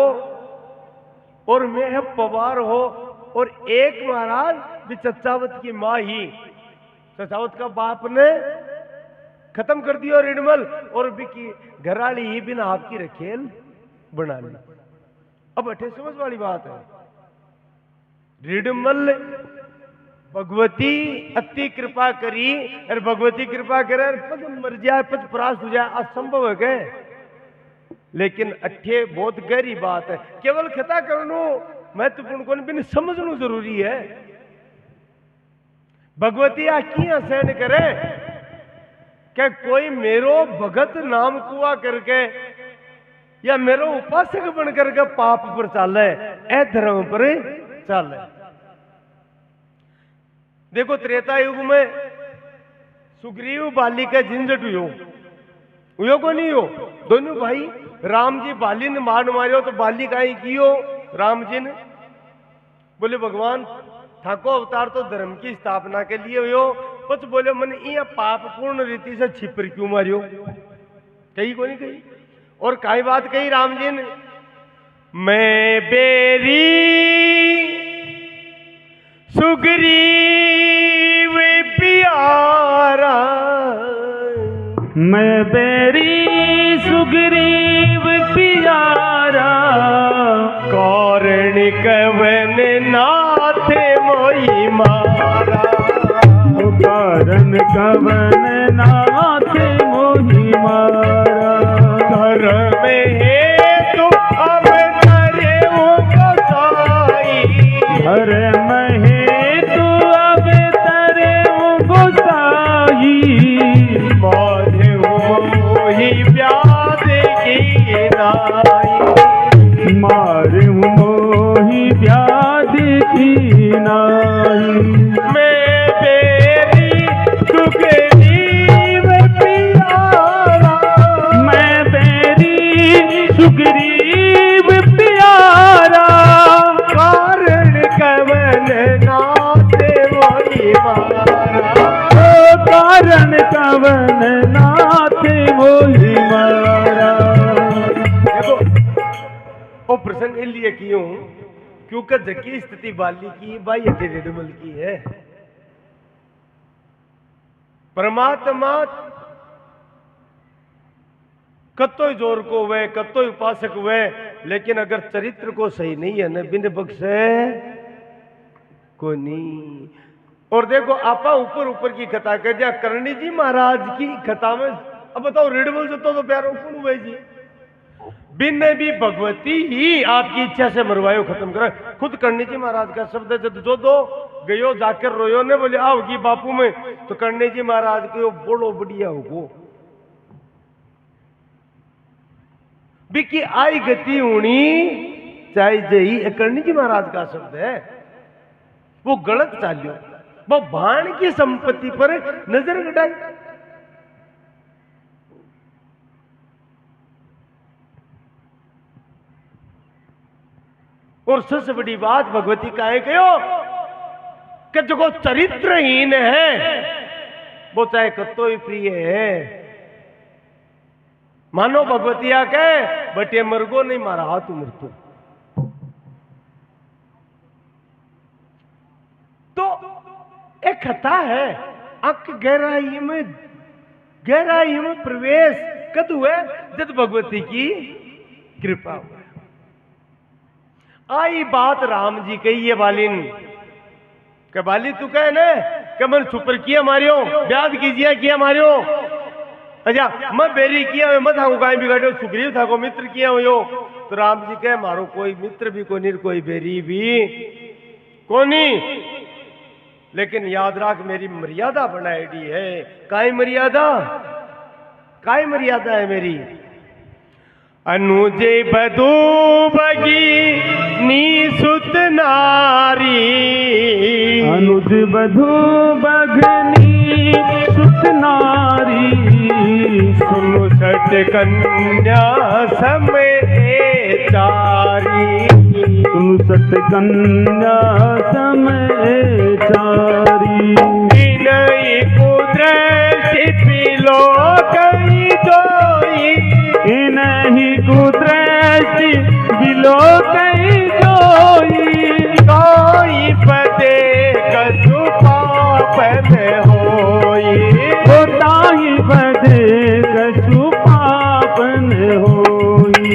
Speaker 1: और मैं पवार हो और एक महाराज भी चच्चावत की मां ही चचावत का बाप ने खत्म कर दिया रेडमल और बिकी घराली ही बिना आपकी रखेल बना ली। अब अठे समझ वाली बात है रेडमल भगवती अति कृपा करी और भगवती कृपा करे पद मर जाए पद परास्त हो जाए असंभव है के लेकिन अठे बहुत गहरी बात है केवल खता करनो महत्वपूर्ण को बिन समझना जरूरी है। भगवती की सहन करे क्या कोई मेरो भगत नाम कुआ करके या मेरो उपासक बन करके पाप पर चाले ए धर्म पर चाले। देखो त्रेता युग में सुग्रीव बाली का झंझट हुयो को नहीं हो दोनों भाई राम जी बाली ने मारियो तो बाली का ही कियो राम जी ने बोले भगवान ठाको अवतार तो धर्म की स्थापना के लिए हुयो कुछ बोले मन ये पाप पूर्ण रीति से छिपर क्यों मारियो कही को नहीं कही और काई बात कही राम जी ने मैं बेरी सुग्रीव प्यारा
Speaker 2: मैं बेरी सुग्रीव प्यारा
Speaker 1: कारण कवन नाथ मोई मारा
Speaker 2: कारण कवन नाथ मोहि मारा
Speaker 1: धर्म है तो अब करे वो गोसाई
Speaker 2: धर्म है तो अब तरे गोसाई
Speaker 1: माधे मोहि व्याध की नाई
Speaker 2: मारू मोहि व्याधि की नाई
Speaker 1: मैं बेरी सुग्रीव प्यारा
Speaker 2: मैं बेरी सुग्रीव प्यारा
Speaker 1: कारण कवन नाथ मोहि मारा
Speaker 2: कारण कवन नाथ मोहि मारा।
Speaker 1: देखो वो प्रसंग इसलिए क्यों क्योंकि जकी स्थिति बाली की भाई अटे रेडमल की है। परमात्मा कतो जोर को हुए कतो उपासक हुए लेकिन अगर चरित्र को सही नहीं है न बिन बख्शे को नहीं। और देखो आपा ऊपर ऊपर की कथा कर दिया करणी जी महाराज की कथा में अब बताओ रेडमल से तो प्यारो कौन हुए जी बिन ने भी भगवती ही आपकी इच्छा से मरवायो खत्म करा। खुद करणी जी महाराज का शब्द है जब जो दो गयो जाकर रोयो ने बोले आओगी बापू में तो करणी जी महाराज के बोलो बढ़िया हो बिकी आई गति होनी चाहे जही करणी जी महाराज का शब्द है वो गलत चालियो वो भाण की संपत्ति पर नजर गटाई। और सबसे बड़ी बात भगवती का है कहो कि जो चरित्रहीन है वो चाहे कतो ही प्रिय है। मानो भगवतिया के बटे मरगो नहीं मारा हाथ मृत्यु तो एक कथा है अंक गहराई में प्रवेश कद हुए जब भगवती की कृपा हुआ। आई बात राम जी कही है बालिन के बाली तू कहे न कि मन छुपर किया मारियो ब्याद कीजिए किया मारियो अच्छा मैं बेरी किया मैं था को गाय बिगाड़ो सुग्रीव था को मित्र किया हो यो तो राम जी कहे मारो कोई मित्र भी कोनी कोई बेरी भी कोनी लेकिन याद रख मेरी मर्यादा बनाएडी है काय मर्यादा है मेरी अनुजे बधू बगी निसुत नारी
Speaker 2: अनुज बधू बगनी सुत नारी
Speaker 1: सुनु सट कन्या समय चारी
Speaker 2: सुनु सट कन्या समय चारी
Speaker 1: इनई कुदृष्टि पिलो कई जोई
Speaker 2: इनहि कुदृष्टि बिलो कई जोई
Speaker 1: कोई पदे कछु पापन होई
Speaker 2: ताहि बधे कछु पापन होई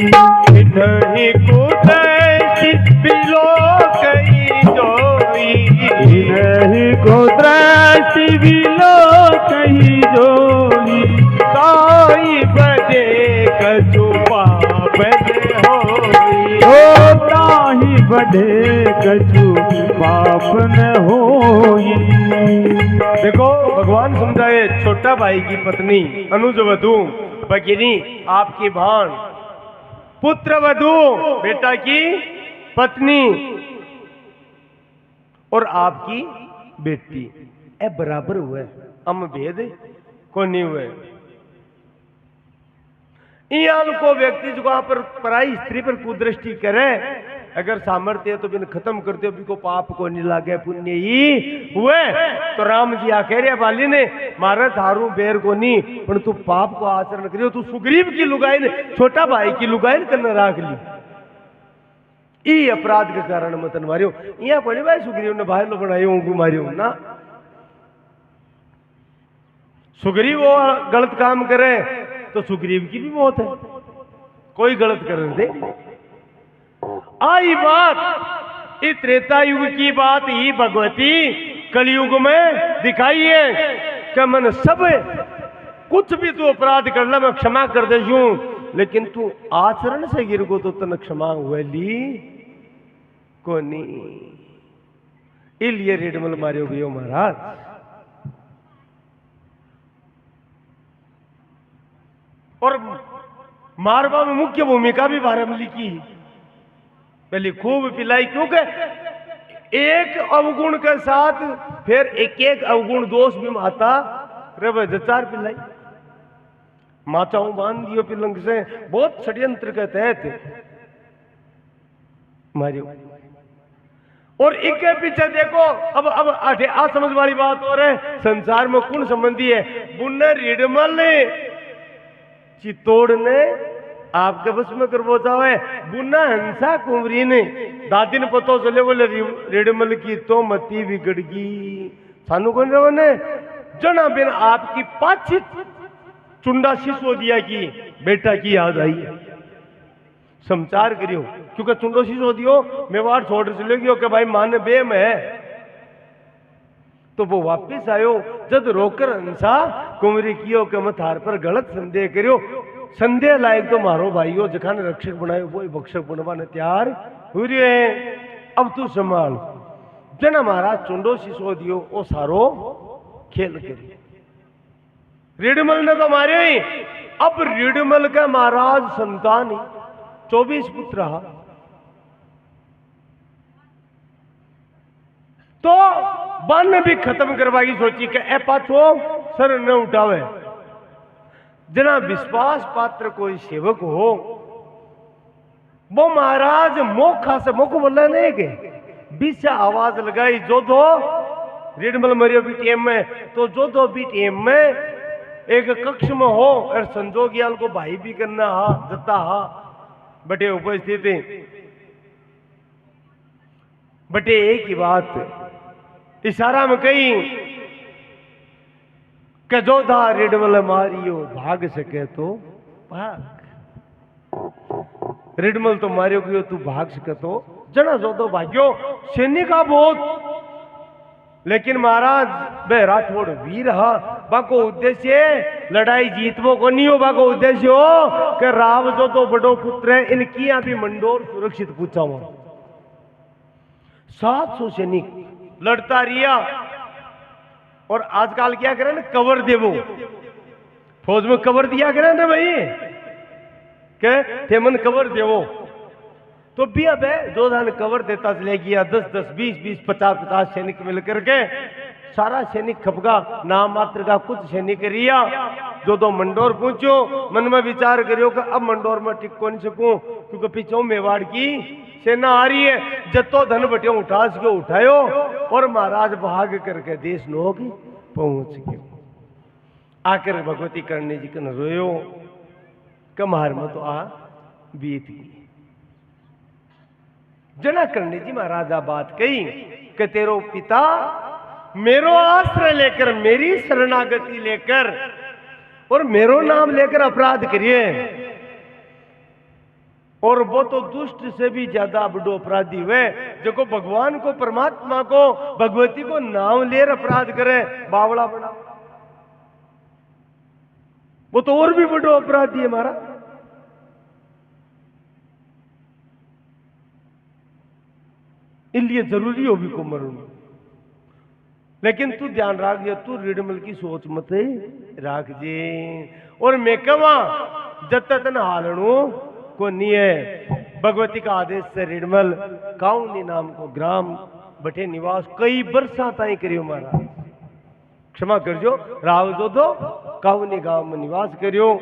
Speaker 1: इनहि कुदृष्टि पिलो कई जोई
Speaker 2: इनहि कुदृष्टि बिलो कई जोई
Speaker 1: कोई पदे कछु पापन होई
Speaker 2: ताहि बधे कछु पापन होई।
Speaker 1: देखो भगवान समझाए छोटा भाई की पत्नी अनुज वधू भगिनी आपकी भान पुत्र वधू बेटा की पत्नी और आपकी बेटी ए बराबर हुए हम भेद को नहीं हुए इन को व्यक्ति जो वहां पर पराई स्त्री पर कुदृष्टि करे अगर सामर्थ्य है तो बिन खत्म करते हो भी को पाप को नहीं लागे पुण्य ही हुए तो राम जी आ कह रहे बाली ने मारे थारू बेर को नहीं पर तू पाप को आचरण करियो तू सुग्रीव की लुगाई ने छोटा भाई की लुगाई करने राख ली ई अपराध के कारण मतन मारियो यहाँ पड़ी भाई सुग्रीव ने भाई लो बनाई उनको मारियो ना सुग्रीव वो गलत काम करे तो सुग्रीव की भी मौत है कोई गलत कर दे आई बात इस त्रेता युग की बात ही भगवती कलयुग में दिखाई है कि मन सब कुछ भी तू अपराध कर ला मैं क्षमा कर दे लेकिन तू आचरण से गिर को तो तन क्षमा हुए ली को नहीं इलिए रेडमल मारियो गयो महाराज और मारवा में मुख्य भूमिका भी भारत लिखी पहले खूब पिलाई क्योंकि एक अवगुण के साथ फिर एक एक अवगुण दोष भी माता रे जचार पिलाई माताओं बांध दियो पिलंग से बहुत षड्यंत्र के तहत मारियो और एक के पीछे देखो अब आ समझ वाली बात हो रही संसार में कौन संबंधी है बुन्नर रिडमल ने चित्तौड़ ने आपके बस में कर पहुंचा है बुना हंसा कुंवरी ने दादी ने पता चले बोले रेडमल की तो मती बिगड़गी सानू कौन रहो ने जना बिन आपकी पाछी चुंडा सिसोदिया की बेटा की याद आई है समाचार करियो क्योंकि चुंडो सिसोदियो मेवाड़ छोड़ चले गयो कि भाई मान बेम है तो वो वापिस आयो जब रोकर हंसा कुंवरी कियो के मथार पर गलत संदेह करियो संदेह लायक तो मारो भाइयों जखा ने रक्षक बनायो वो भक्षक बनवा ने तैयार हो रहे हैं अब तू संभाल जना महाराज चुंडो सिसोदियो ओ सारो खेल करी रिडमल ने तो मारे ही अब रिडमल का महाराज संतान ही 24 पुत्र रहा तो बन ने भी खत्म करवाई सोची कि ए पाछो सर न उठावे जना विश्वास पात्र कोई सेवक हो वो महाराज मोखा से मोख बोला नहीं के बीच आवाज लगाई जो दो रेडमल मरियो बीटीएम में तो जो दो बीटीएम में एक कक्ष में हो और संजोग याल को भाई भी करना हा जता हा बटे उपस्थित बटे एक ही बात इशारा में कही कि जोधा रिडमल मारियो भाग सके तो भाग रिडमल तो मारियो गयो तू भाग सके तो जना जो तो भाग्यो सैनिक का बहुत लेकिन महाराज बे राठौड़ वीर हा बाको उद्देश्य लड़ाई जीतवो को नहीं हो, बाको उद्देश्य हो कि राव जो तो बड़ो पुत्र है इनकी यहाँ भी मंडोर सुरक्षित पूछा हुआ। 700 सैनिक लड़ता रिया और आजकल क्या करे ना कवर देवो, फौज में कवर दिया करे ना भाई के थे मन कवर देवो, तो भी अब जो धान कवर देता चले गया 10-10, 20-20, 50-50 सैनिक मिलकर के सारा सैनिक खपगा, नाम मात्र का कुछ सैनिक रिया जो तो मंडोर पहुंचो। मन में विचार करियो कि अब मंडोर में टिक को नहीं सकूं क्योंकि पीछे मेवाड़ की सेना आ रही है, जत्तो धन बटियो उठा सको उठायो और महाराज भाग करके देश लोग पहुंच गए। आकर भगवती करणी जी कन रोयो कमार में तो आ बीत गई। जना करणी जी महाराजा बात कही कि तेरो पिता मेरो आश्रय लेकर मेरी शरणागति लेकर और मेरो नाम लेकर अपराध करिए, और वो तो दुष्ट से भी ज्यादा बड़ो अपराधी हुए जो भगवान को, परमात्मा को, भगवती को नाम लेकर अपराध करे, बावड़ा बना, वो तो और भी बड़ो अपराधी है हमारा। इसलिए जरूरी हो भी को मरण, लेकिन तू ध्यान राख जे, तू रिडमल की सोच मत राख जे। और मैं कवा जतन हालणू को नहीं है, भगवती का आदेश से रिडमल काउनी नाम को ग्राम बटे निवास कई बरसा ताई करियो महाराज, क्षमा करजो राव जो दो काउनी गांव में निवास करियो,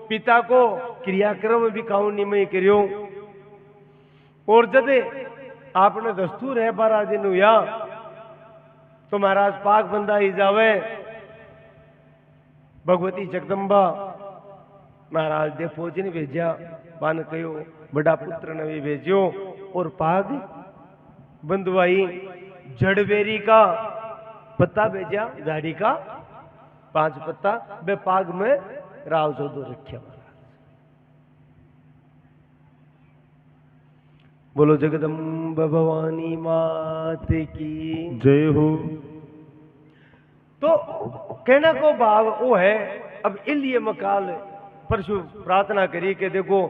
Speaker 1: पिता को क्रियाक्रम भी काउनी में ही करियो। और जदे आपने दस्तूर है 12 दिन हुआ तो महाराज पाक बंदा ही जावे, भगवती जगदम्बा महाराज दे फौज ने भेजा, बान कहो बड़ा पुत्र ने भी भेजो, और पाग बंधुआई जड़बेरी का पत्ता भेजा, झाड़ी का 5 पत्ता बे पाग में राव जोदो रखा। बोलो जगदम्ब भवानी मात की
Speaker 2: जय हो।
Speaker 1: तो कहना को भाव वो है, अब इलिए मकाल परशु प्रार्थना करी कि देखो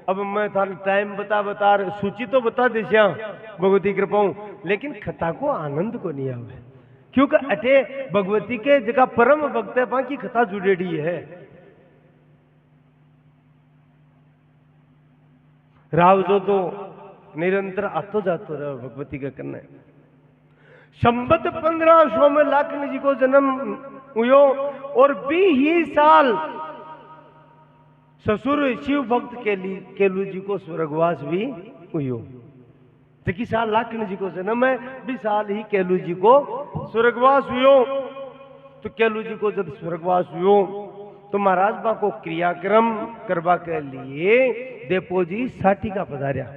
Speaker 1: अब मैं थाने टाइम बता सूची तो बता दिशा भगवती कृपाऊं, लेकिन कथा को आनंद को नहीं आवे, क्योंकि अटे भगवती के जगह परम भक्त है की कथा जुड़ेड़ी है। राव जो तो निरंतर आतो जातो रहा भगवती का करना है। संबत 1500 में लाखन जी को जन्म हुयो और 20 साल ससुर शिव भक्त केलू जी को स्वर्गवास भी हुयो। जकी साल लाखन जी को जन्म है 20 साल ही केलू जी को स्वर्गवास हुयो। तो केलू जी को जब स्वर्गवास हुयो तो महाराज बा को क्रियाक्रम करवा के लिए देपो जी साठी का पधारिया।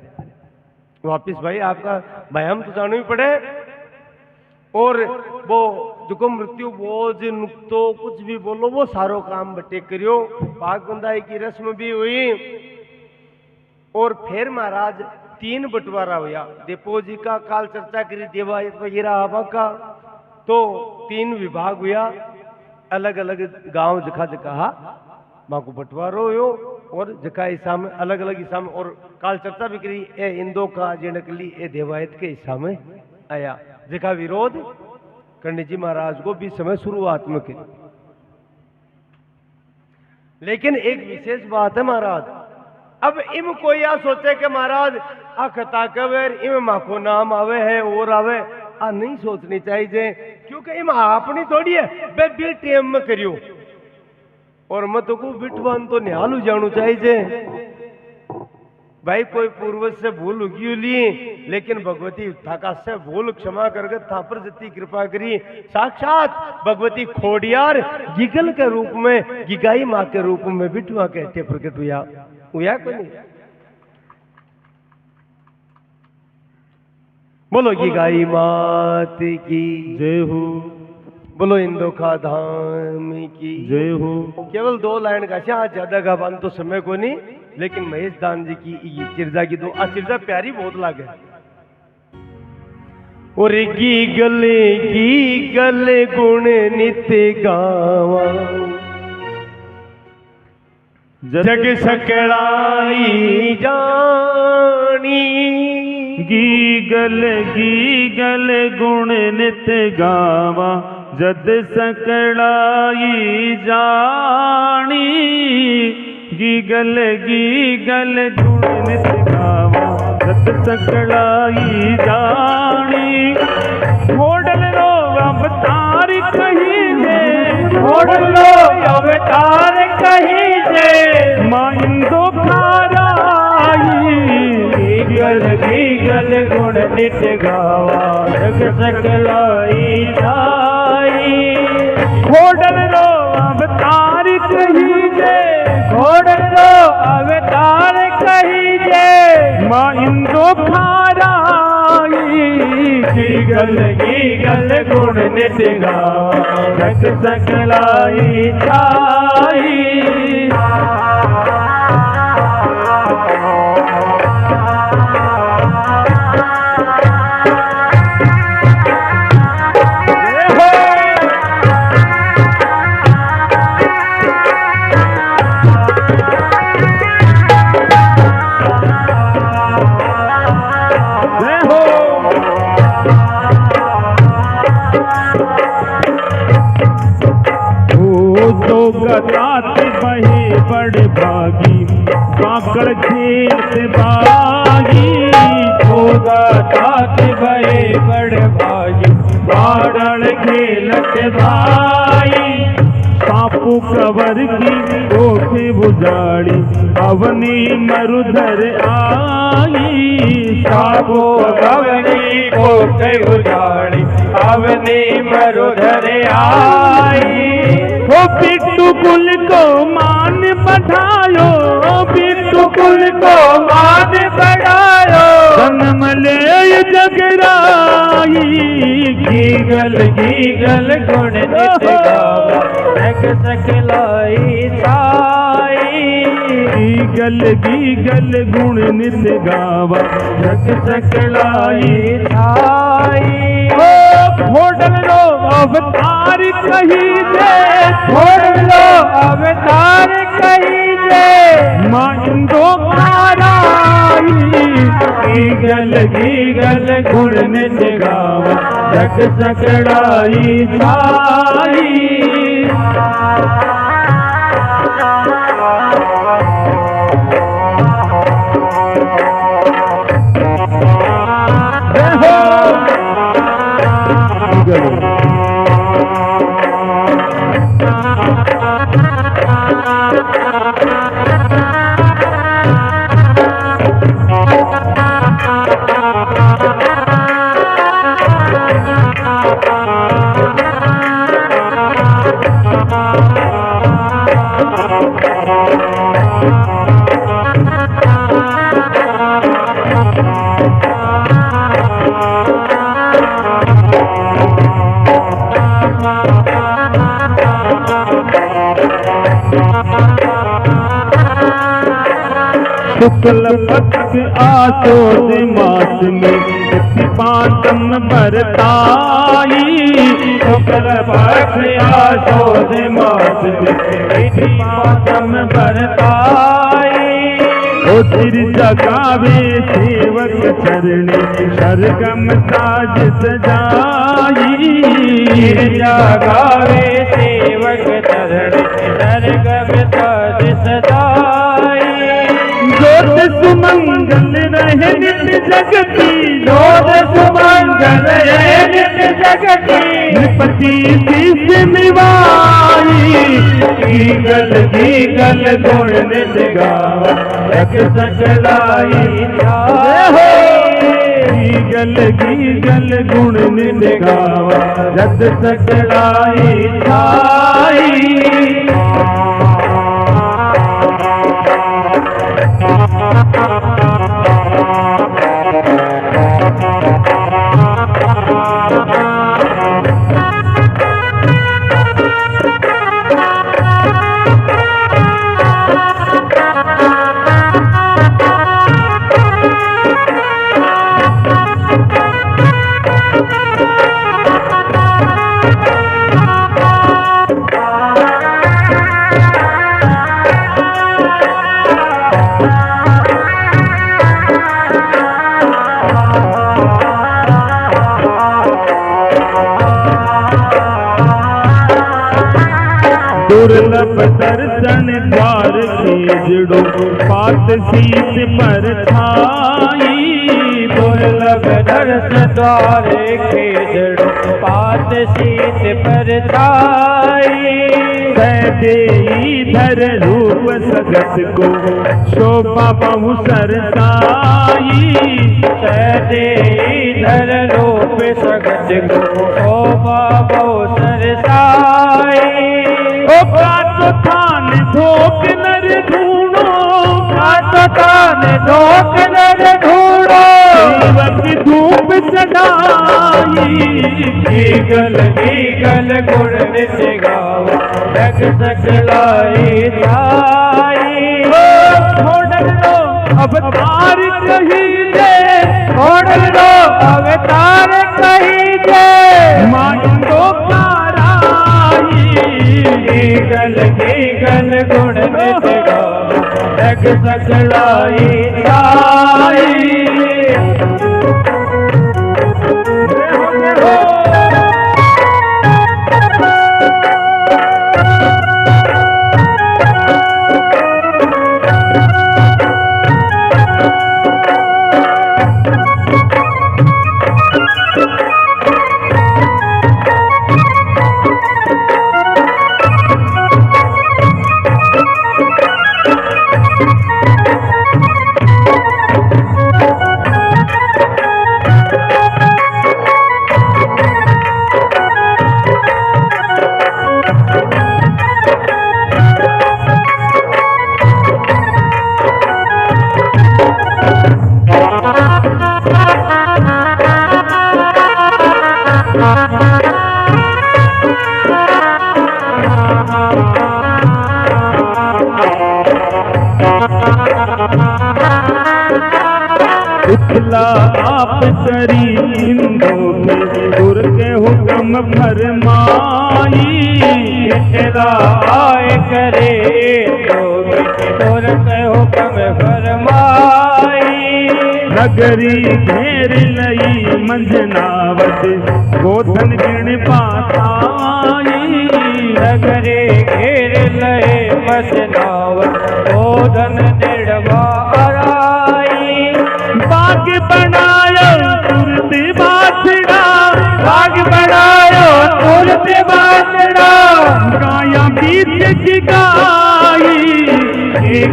Speaker 1: वापिस भाई आपका भयम तो जानो ही पड़े, और वो जो मृत्यु बोझ नुक्तो कुछ भी बोलो वो सारो काम बटे करियो। पाक बंदाई की रस्म भी हुई और फिर महाराज 3 बंटवारा हुआ। देपो जी का काल चर्चा करी देवायत वगैरह आबा का, तो 3 विभाग हुआ, अलग अलग गांव जखा जखा माँ को बंटवारो हो और जका हिस्सा में अलग अलग हिस्सा में, और काल चर्चा भी करी ए इंदो का जेनकली ए देवायत के हिस्सा में आया, जका विरोध करणी जी महाराज को भी समय शुरुआत में करी। लेकिन एक विशेष बात है महाराज, अब इम कोई या सोचे कि महाराज आ कथा कवर इम माँ को नाम आवे है और आवे, आ नहीं सोचनी चाहिए, क्योंकि इम अपनी थोड़ी है बे बी टेम में करियो और मत को बिटवान तो निहालू जानु चाहिए। भाई कोई पूर्वज से भूल उगी ली, लेकिन भगवती थाका से भूल क्षमा करके था पर जितनी कृपा करी। साक्षात भगवती खोडियार गिगल के रूप में, गिगाई माँ के रूप में बिटवा कहते प्रकट हुआ को नहीं। बोलो गिगाई मात की जय हो, बोलो इंदोखा धाम की जय हो। केवल 2 लाइन का ज्यादा गा बान तो समय को नहीं, लेकिन महेश दान जी की चिरजा की 2 चिरजा प्यारी बहुत लागे। और की गले गुण नित गावा जग सकड़ाई जानी
Speaker 2: गीगल गुण नित गावा जद सकड़ाई जानी गीगल गुण नित गावा जद सकड़ाई जानी घोड़ल रो अवतार कही दे
Speaker 3: घोड़ल रो अवतार कही दे
Speaker 2: मां इंदो खाराई
Speaker 3: गीगल गुण नित गावा जग सकलाई जाई
Speaker 2: घोड़ल रो अवतार कही दे
Speaker 3: घोड़ल रो अवतार कही दे
Speaker 2: मां इंदो खाराई
Speaker 3: गीगल गुण नित गावा जग सकलाई जाई
Speaker 2: गतात बहे बड़ भागी काकड़ खेत बागी
Speaker 3: गतात बहे बड़ भागी
Speaker 2: बाड़ल खेलत भाई सापू कवर की कोठे बुझाड़ी अवनी मरुधर आई
Speaker 3: सापू कवनी कोठे बुझाड़ी अवनी मरुधर आई
Speaker 2: ओ बिट्टू कुल को मान बढ़ायो
Speaker 3: बिट्टू कुल को मान बढ़ायो
Speaker 2: जन्म ले जगराई
Speaker 3: गीगल गुण नित गावा जग सकलाई जाई
Speaker 2: गीगल गुण नित गावा
Speaker 3: जग सकलाई जाई
Speaker 2: घोड़ल रो अवतार कही दे
Speaker 3: घोड़ल रो अवतार कही दे
Speaker 2: मां इंदो खाराई
Speaker 3: गीगल गुण नित गावा जग सकड़ाई जाई
Speaker 2: शुक्ल पक्ष आसोद मास में पातम बरताई
Speaker 3: शुक्ल पक्ष आसोद मास में पातम बरताई
Speaker 2: सिर जगावे सेवक चरणे सरगम साज सजाई
Speaker 3: जगावे सेवक चरणे सरगम साज सजाई
Speaker 2: जोत सुमंगल रहे नित जगती
Speaker 3: जोत सुमंगल रहे नित जगती
Speaker 2: नृपति शीश निवाई
Speaker 3: गीगल गुण नित गावा जग सकलाई जाई
Speaker 2: गीगल गुण नित गावा
Speaker 3: जग सकलाई जाई
Speaker 2: दुर्लभ दर्शन द्वार खेजड़ो पात शीत पर छाई
Speaker 3: दुर्लभ दर्श द्वार खेजड़ो पात शीत पर छाई
Speaker 2: धर रूप सगत को शोभा बहु सरसाई
Speaker 3: धर रूप सगत को शोभा बहु सरसाई
Speaker 2: ओ कातो थान धोक नर ढूंढो
Speaker 3: कातो थान धोक नर ढूंढो
Speaker 2: सेवक धूप चढ़ाई
Speaker 3: गीगल गुण नित्य गावा जग सकलाई जाई
Speaker 2: छोड़ दो अवतार कहीं दे
Speaker 3: छोड़ दो अवतार कहीं दे
Speaker 2: मांगो पाराई
Speaker 3: गीगल गुण नित्य गावा जग सकलाई जाई
Speaker 2: उथला आप करी इंदो के गुर के हुक्म फरमाई
Speaker 3: इतला आए करे गुर के हुक्म फरमाई
Speaker 2: नगरी घेर लई मंझनावत गोधन गिण पाताई
Speaker 3: नगरी घेर लय मंझनावत गोधन निर्वा
Speaker 2: बाग बनायो तुरते बासड़ा
Speaker 3: बाग बनायो तुरते बासड़ा
Speaker 2: गाया बीच की गाई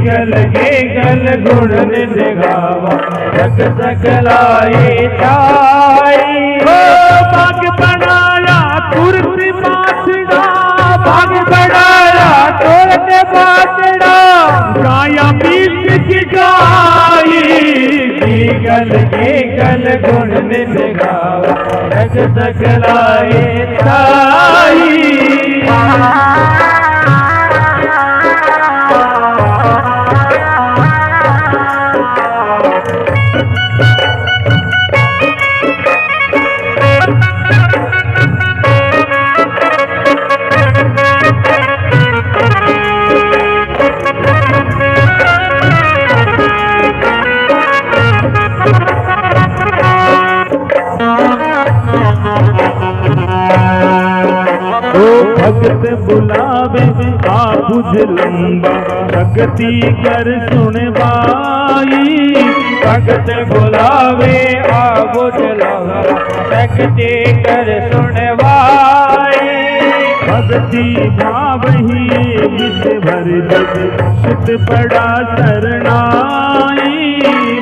Speaker 3: गल गुण नित्य गावा जग सकलाई जाई
Speaker 2: बाग बनाया तुरते बासड़ा
Speaker 3: बाग बनाया तुरते बासड़ा
Speaker 2: गाया बीच की गाई
Speaker 3: गल गुण नित्य गावा जग सकलाई जाई
Speaker 2: भगत बुलावे आबुझ लंबा भगति कर सुनवाई
Speaker 3: भगत बुलावे आबुझ लंबा भगति कर सुनवाई
Speaker 2: भक्ति भाव ही विष भर जग सुत पड़ा शरणाई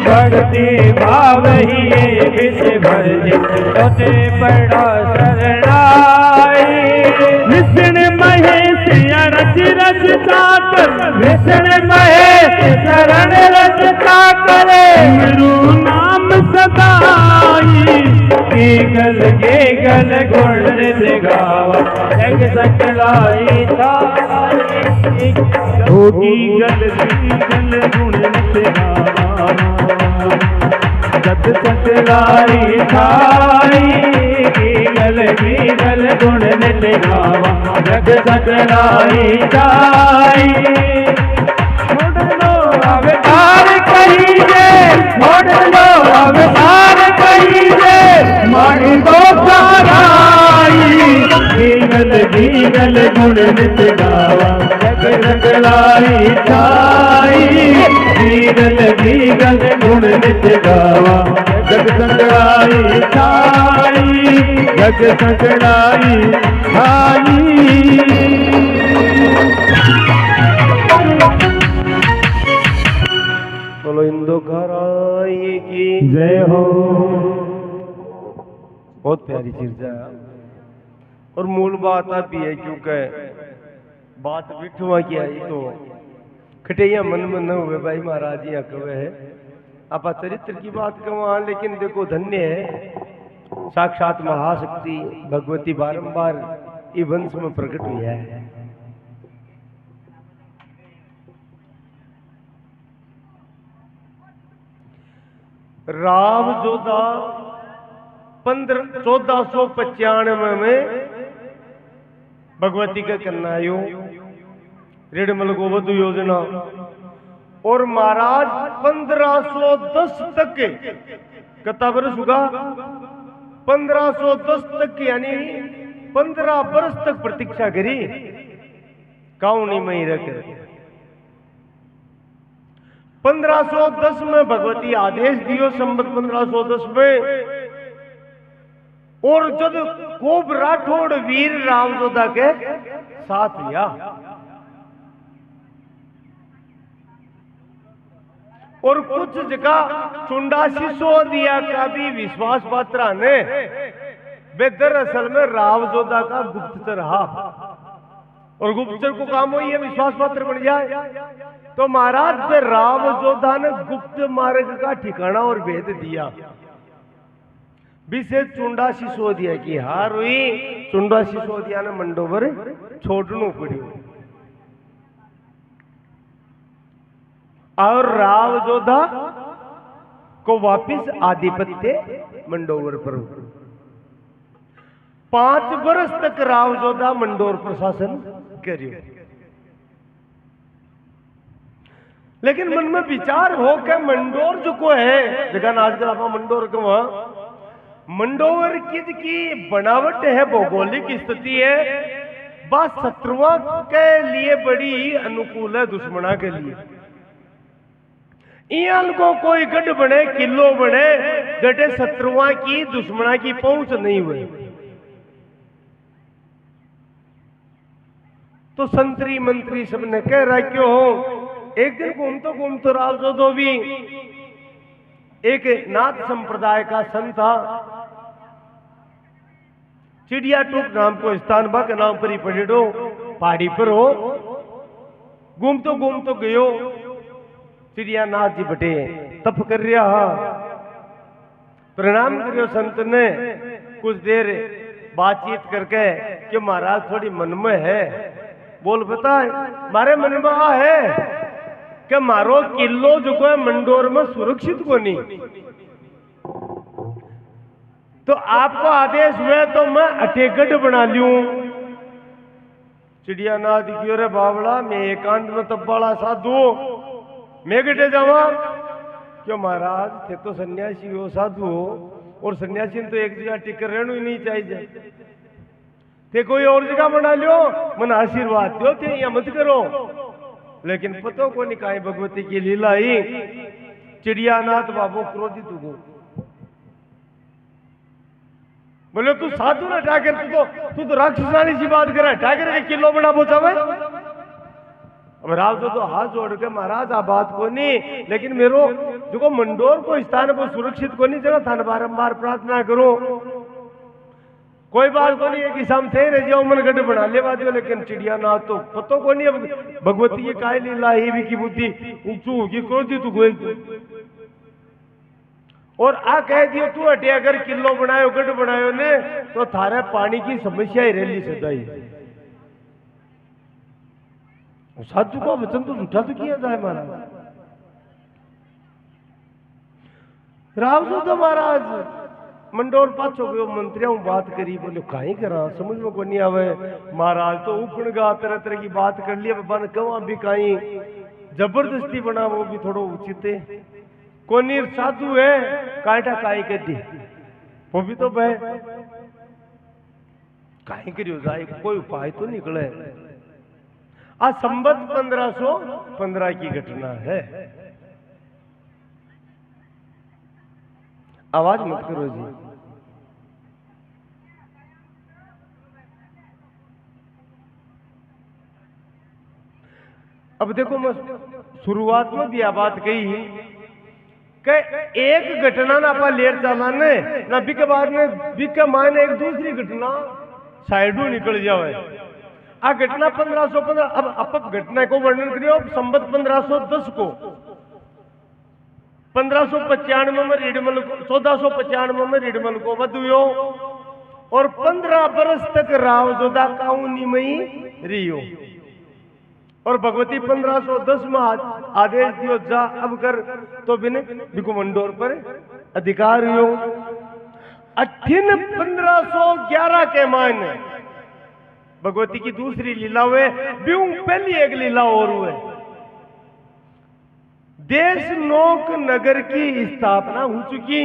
Speaker 3: भक्ति भाव ही विष भर जग सुत पड़ा शरणाई
Speaker 2: विष्णु महेश रच रचता कर
Speaker 3: विष्णु महेश शरण रचता करे
Speaker 2: गुरु नाम सदाई
Speaker 3: गल गुण नित्य गावा जग सकलाई जाई
Speaker 2: होगी गल गुण नित्य गावा जग
Speaker 3: सकलाई जाई गल गुण नित्य गावा जग सकलाई जाई छोड़ लो अवतार कहीं दे छोड़ लो अवतार कहीं दे मारी दो साराई
Speaker 2: गल गुण नित्य गावा जग संकड़ाई खाई।
Speaker 1: बोलो इंदो खराई की
Speaker 2: जय हो।
Speaker 1: बहुत प्यारी चीज है और मूल बात आप भी है क्योंकि बात बिठवा की आई तो खटैया मन में न हुए भाई महाराज यहाँ कवे है आप चरित्र की बात कहो लेकिन देखो धन्य है साक्षात महाशक्ति भगवती बारंबार ये वंश में प्रकट हुई है। राव जोधा 1495 में भगवती का कन्नायो रेडमल गोवधु योजना और महाराज 1510 तक के कितना वर्ष होगा 1510 तक यानी 15 वर्ष तक प्रतीक्षा करी काउनी में ही रख 1510 में भगवती आदेश दियो संबत 1510 में और जब खूब राठौड़ वीर रावजोधा के साथ लिया और कुछ जगह चुंडा सिसोदिया का भी विश्वास पात्र ने वे दरअसल में रावजोधा का गुप्तचर रहा और गुप्तचर को काम हो ये विश्वास पात्र बन जाए तो महाराज वे रावजोधा ने गुप्त मार्ग का ठिकाना और भेद दिया विशेष चुंडा सिसोदिया की हार हुई चुंडा सिसोदिया ने मंडोवर छोड़ना पड़ियो और रावजोधा को वापिस आधिपत्य मंडोवर पर 5 वर्ष तक रावजोधा मंडोर प्रशासन करियो लेकिन मन में विचार हो कि मंडोर जो को है जगह आजकल आप मंडोर को वहां मंडोर की बनावट है भौगोलिक स्थिति है बस शत्रुओं के लिए बड़ी अनुकूल है दुश्मना के लिए इयाल को कोई गढ़ बने किलो बने गढ़े शत्रुओं की दुश्मना की पहुंच नहीं हुई तो संतरी मंत्री सबने कह रहा क्यों हो एक दिन घूमतो रावजोधो भी एक नाथ संप्रदाय का संत था चिड़िया टूक नाम को स्थान बा के नाम पर ही पड़ेडो पहाड़ी पर हो घूमतो गयो चिड़िया नाथ जी बटे तप कर रहा प्रणाम करियो संत ने कुछ देर बातचीत करके कि महाराज थोड़ी मन में है बोल बता मारे मन में आ है कि मारो किलो जो है मंडोर में सुरक्षित को नहीं तो आपको आदेश हुए तो मैं अटेगढ़ बना लूं चिड़िया ना दिखियो रे बावड़ा मैं एकांत में तब्बाला साधु मैं गटे जावा क्यों महाराज थे तो सन्यासी हो साधु हो और सन्यासी तो एक जगह टिकर रहना ही नहीं चाहिए थे कोई और जगह बना लियो मन आशीर्वाद दो थे या मत करो लेकिन पतो को निकाय भगवती की लीला ही चिड़ियानाथ बाबू क्रोधित हो बोले तू साधु ना ठाकर तू तो राक्षसानी सी बात करे ठाकर के किलो बड़ा बोचा भाई अब राव तो हाथ जोड़ के महाराज आ बात को नहीं लेकिन मेरो जो मंडोर को स्थान पर सुरक्षित को नहीं जरा थान बारंबार प्रार्थना करो कोई बात को नहीं है कि हम थे रह जाओ मन गढ़ बना ले दियो लेकिन चिड़िया ना तो पतो को नहीं अब भगवती की काय लीला ही भी की बुद्धि ऊंचू होगी क्रोधी तू गोई और आ कह दियो तू हटे अगर किलो बनायो गढ़ बनायो ने तो थारे पानी की समस्या ही रही सदाई साधु का वचन तो झूठा तो किया जाए महाराज रावजोधा महाराज मंडोर पाछो गयो मंत्रियों बात करी बोले काई करा समझ में को नहीं आवे महाराज तो उपन गा तरह तरह की बात कर लिया बन कवा भी काई जबरदस्ती बना वो भी थोड़ो उचित है कोनी साधु है काटा काई कर दी वो भी तो बह काई करियो जाए कोई उपाय तो निकले आज संबत 1515 की घटना है आवाज मत करो जी अब देखो मैं शुरुआत में भी यह बात कही कि एक घटना ना आपा लेट चलाने ना भी के बाद में भी के मायने एक दूसरी घटना साइडू निकल जावे। आ घटना 1515 अब आप घटना को वर्णन करियो संबत 1510 को 1595 में रिडमल को 1495 में रिडमल को वध हुयो और 15 बरस तक राव जोधा काउनी में ही रियो और भगवती 1510 में आदेश दियो जा अब कर तो बिने बिको मंडोर पर अधिकार हुयो। 1511 के मायने भगवती की दूसरी लीला हुए ब्यूं पहली एक लीला और हुए देश नोक नगर की स्थापना हो चुकी।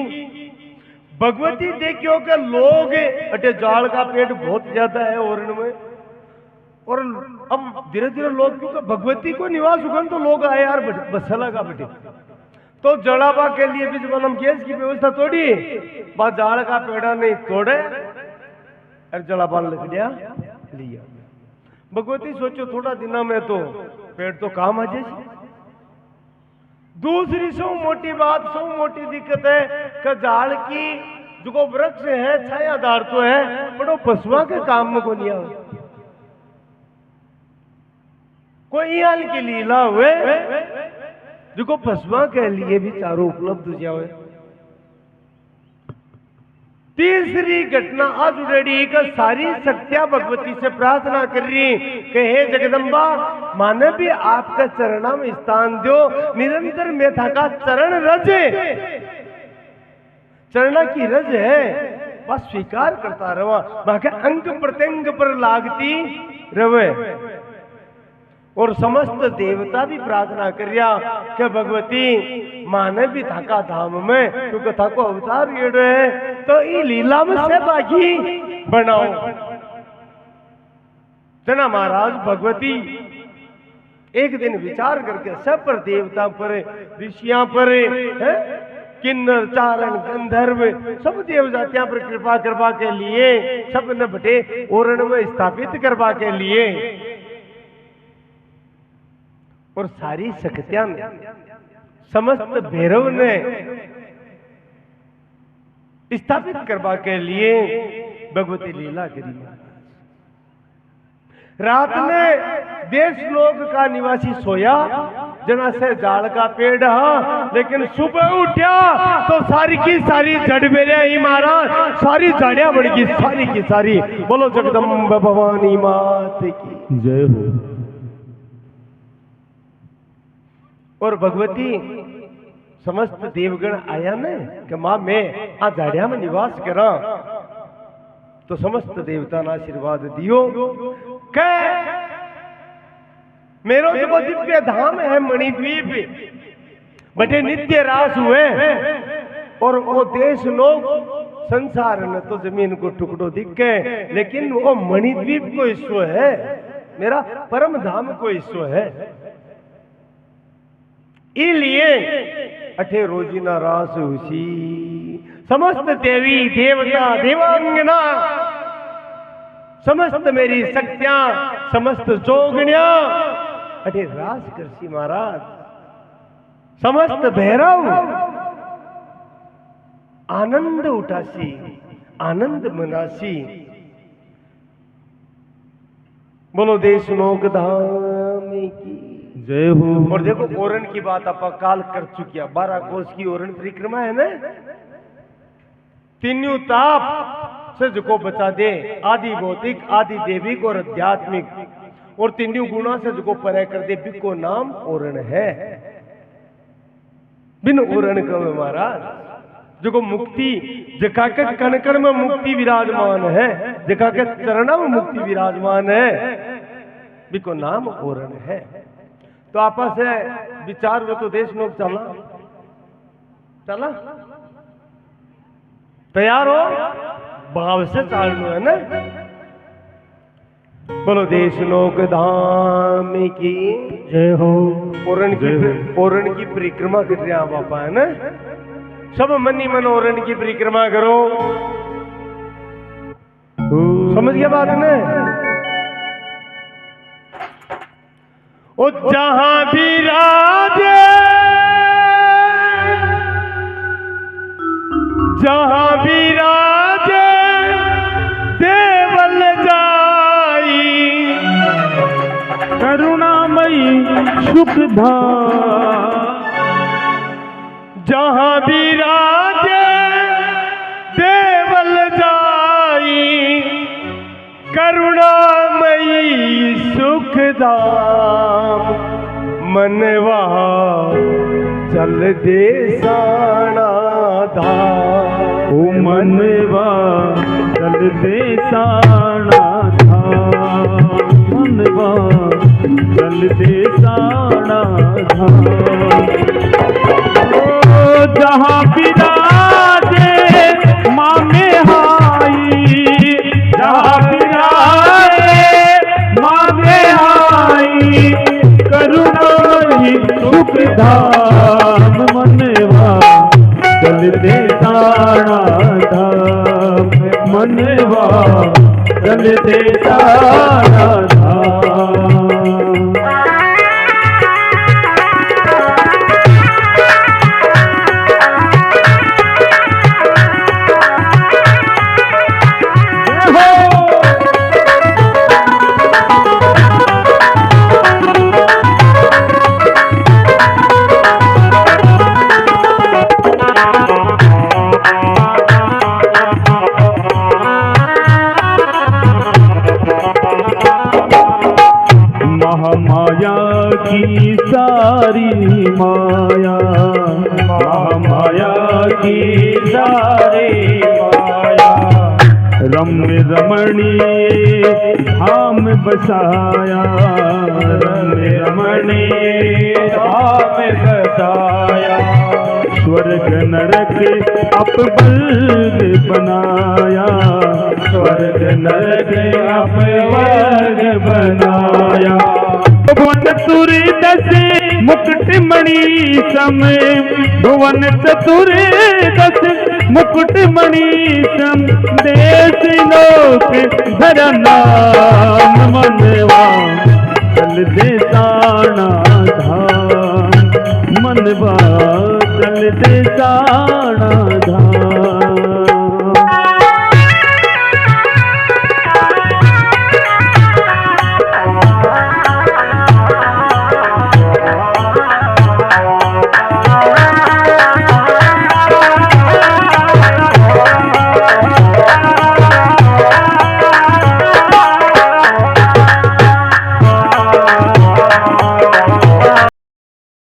Speaker 1: भगवती देखियो के लोग अटे जाल का पेट बहुत ज्यादा है ओरण में और अब धीरे धीरे लोग क्योंकि भगवती को निवास हुआ तो लोग आए यार बसला का बेटे तो जड़ाबा के लिए भी जब हम गैस की व्यवस्था तोड़ी बा जाल का पेड़ा नहीं तोड़े और जड़ाबा लग गया लिया। भगवती सोचो थोड़ा दिना में तो पेड़ तो काम आ जाए। दूसरी सौ मोटी बात सौ मोटी दिक्कत है कि जाल की जो वृक्ष है छायादार तो है बड़ो पशुआ के काम में को नहीं आवे कोई हाल की लीला हुए जो फसवा के लिए भी चारों उपलब्ध हो जाए। तीसरी घटना आज रेडी का सारी शक्तियां भगवती से प्रार्थना कर रही कि हे जगदम्बा माने भी आपका चरणा में स्थान दो निरंतर मेधा का चरण रज चरणा की रज है बस स्वीकार करता रवा बाकी अंग प्रत्यंग पर लागती रवे और समस्त देवता भी प्रार्थना करिया कि भगवती माने भी थाका धाम में क्योंकि थाको अवतार ये है तो ये लीला में से बाकी बनाओ। जना महाराज भगवती एक दिन विचार करके सब पर देवता पर ऋषियां पर किन्नर चारण गंधर्व सब देव जातियां पर कृपा करवा के लिए सब ने बटे ओरण में स्थापित करवा के लिए और सारी शक्तियां समस्त भैरव ने स्थापित करवा के लिए भगवती लीला करी। रात में देश लोक का निवासी सोया जना से जाल का पेड़ हा लेकिन सुबह उठा तो सारी की सारी जड़ मेरे ही महाराज सारी जड़ियां बढ़ गई सारी की सारी। बोलो जगदम्बा भवानी मात की
Speaker 2: जय हो।
Speaker 1: और भगवती समस्त देवगण आया ने कि मां मैं आ झाड़िया में निवास करा तो समस्त देवता ने आशीर्वाद दियो के मेरो जो दिव्य धाम है मणिद्वीप बटे नित्य रास हुए और वो देश लोग संसार में तो जमीन को टुकड़ो दिख गए लेकिन वो मणिद्वीप को ईश्वर है मेरा परम धाम को ईश्वर है इसलिए अठे रोजीना रास हुसी समस्त देवी देवता देवांगना समस्त मेरी शक्तियां समस्त जोगणिया अठे रास करसी महाराज। समस्त भैरव आनंद उठासी आनंद मनासी। बोलो देश लोक धाम की
Speaker 2: जय हो।
Speaker 1: और देखो ओरण की बात आप काल कर चुकी 12 कोस की ओरण परिक्रमा है ना तीनों ताप से जो बचा दे आदि भौतिक आदि देविक और आध्यात्मिक और तीनों गुणा से जो परे कर दे बिको नाम ओरण है। बिन ओरण का महाराज जो मुक्ति जका के कण कण में मुक्ति विराजमान है जका के चरण में मुक्ति विराजमान है बिको नाम ओरण है। तो आपस से विचार वो तो देश लोग चला चला तैयार हो भाव से चालू है ना। बोलो देश लोक धाम की
Speaker 2: जय हो।
Speaker 1: ओरण की परिक्रमा कर रहे हैं बापा है ना सब मनी मन ओरण की परिक्रमा करो समझ गया बात ने। ओ जहां भी राजे जहां भी राजे देवल जाई
Speaker 3: करुणामयी सुखधा
Speaker 1: जहां भी राजे देवल जाई करुणामयी सुखधाम मनवा चल दे साणा धाम
Speaker 3: ओ मनवा चल दे साणा धाम मनवा चल दे साणा धाम ओ जहाँ विराजे माँ में हाई जहाँ विराजे माँ में हाई करुणामयी सुखधाम मनवा चल दे साणा धाम मनवा चल दे साणा धाम महामाया की सारी माया महामाया की सारी माया रम्य रमणीय धाम बसाया रम्य रमणीय धाम बसाया स्वर्ग नरक अपवर्ग बनाया स्वर्ग नरक अपवर्ग बनाया भुवन तुरी दस मुकुटमणि सम भुवन चतुर दस मुकुटमणि सम देश लोक धरा नाम मनवा चल दे साणा धाम मनवा चल दे साणा धाम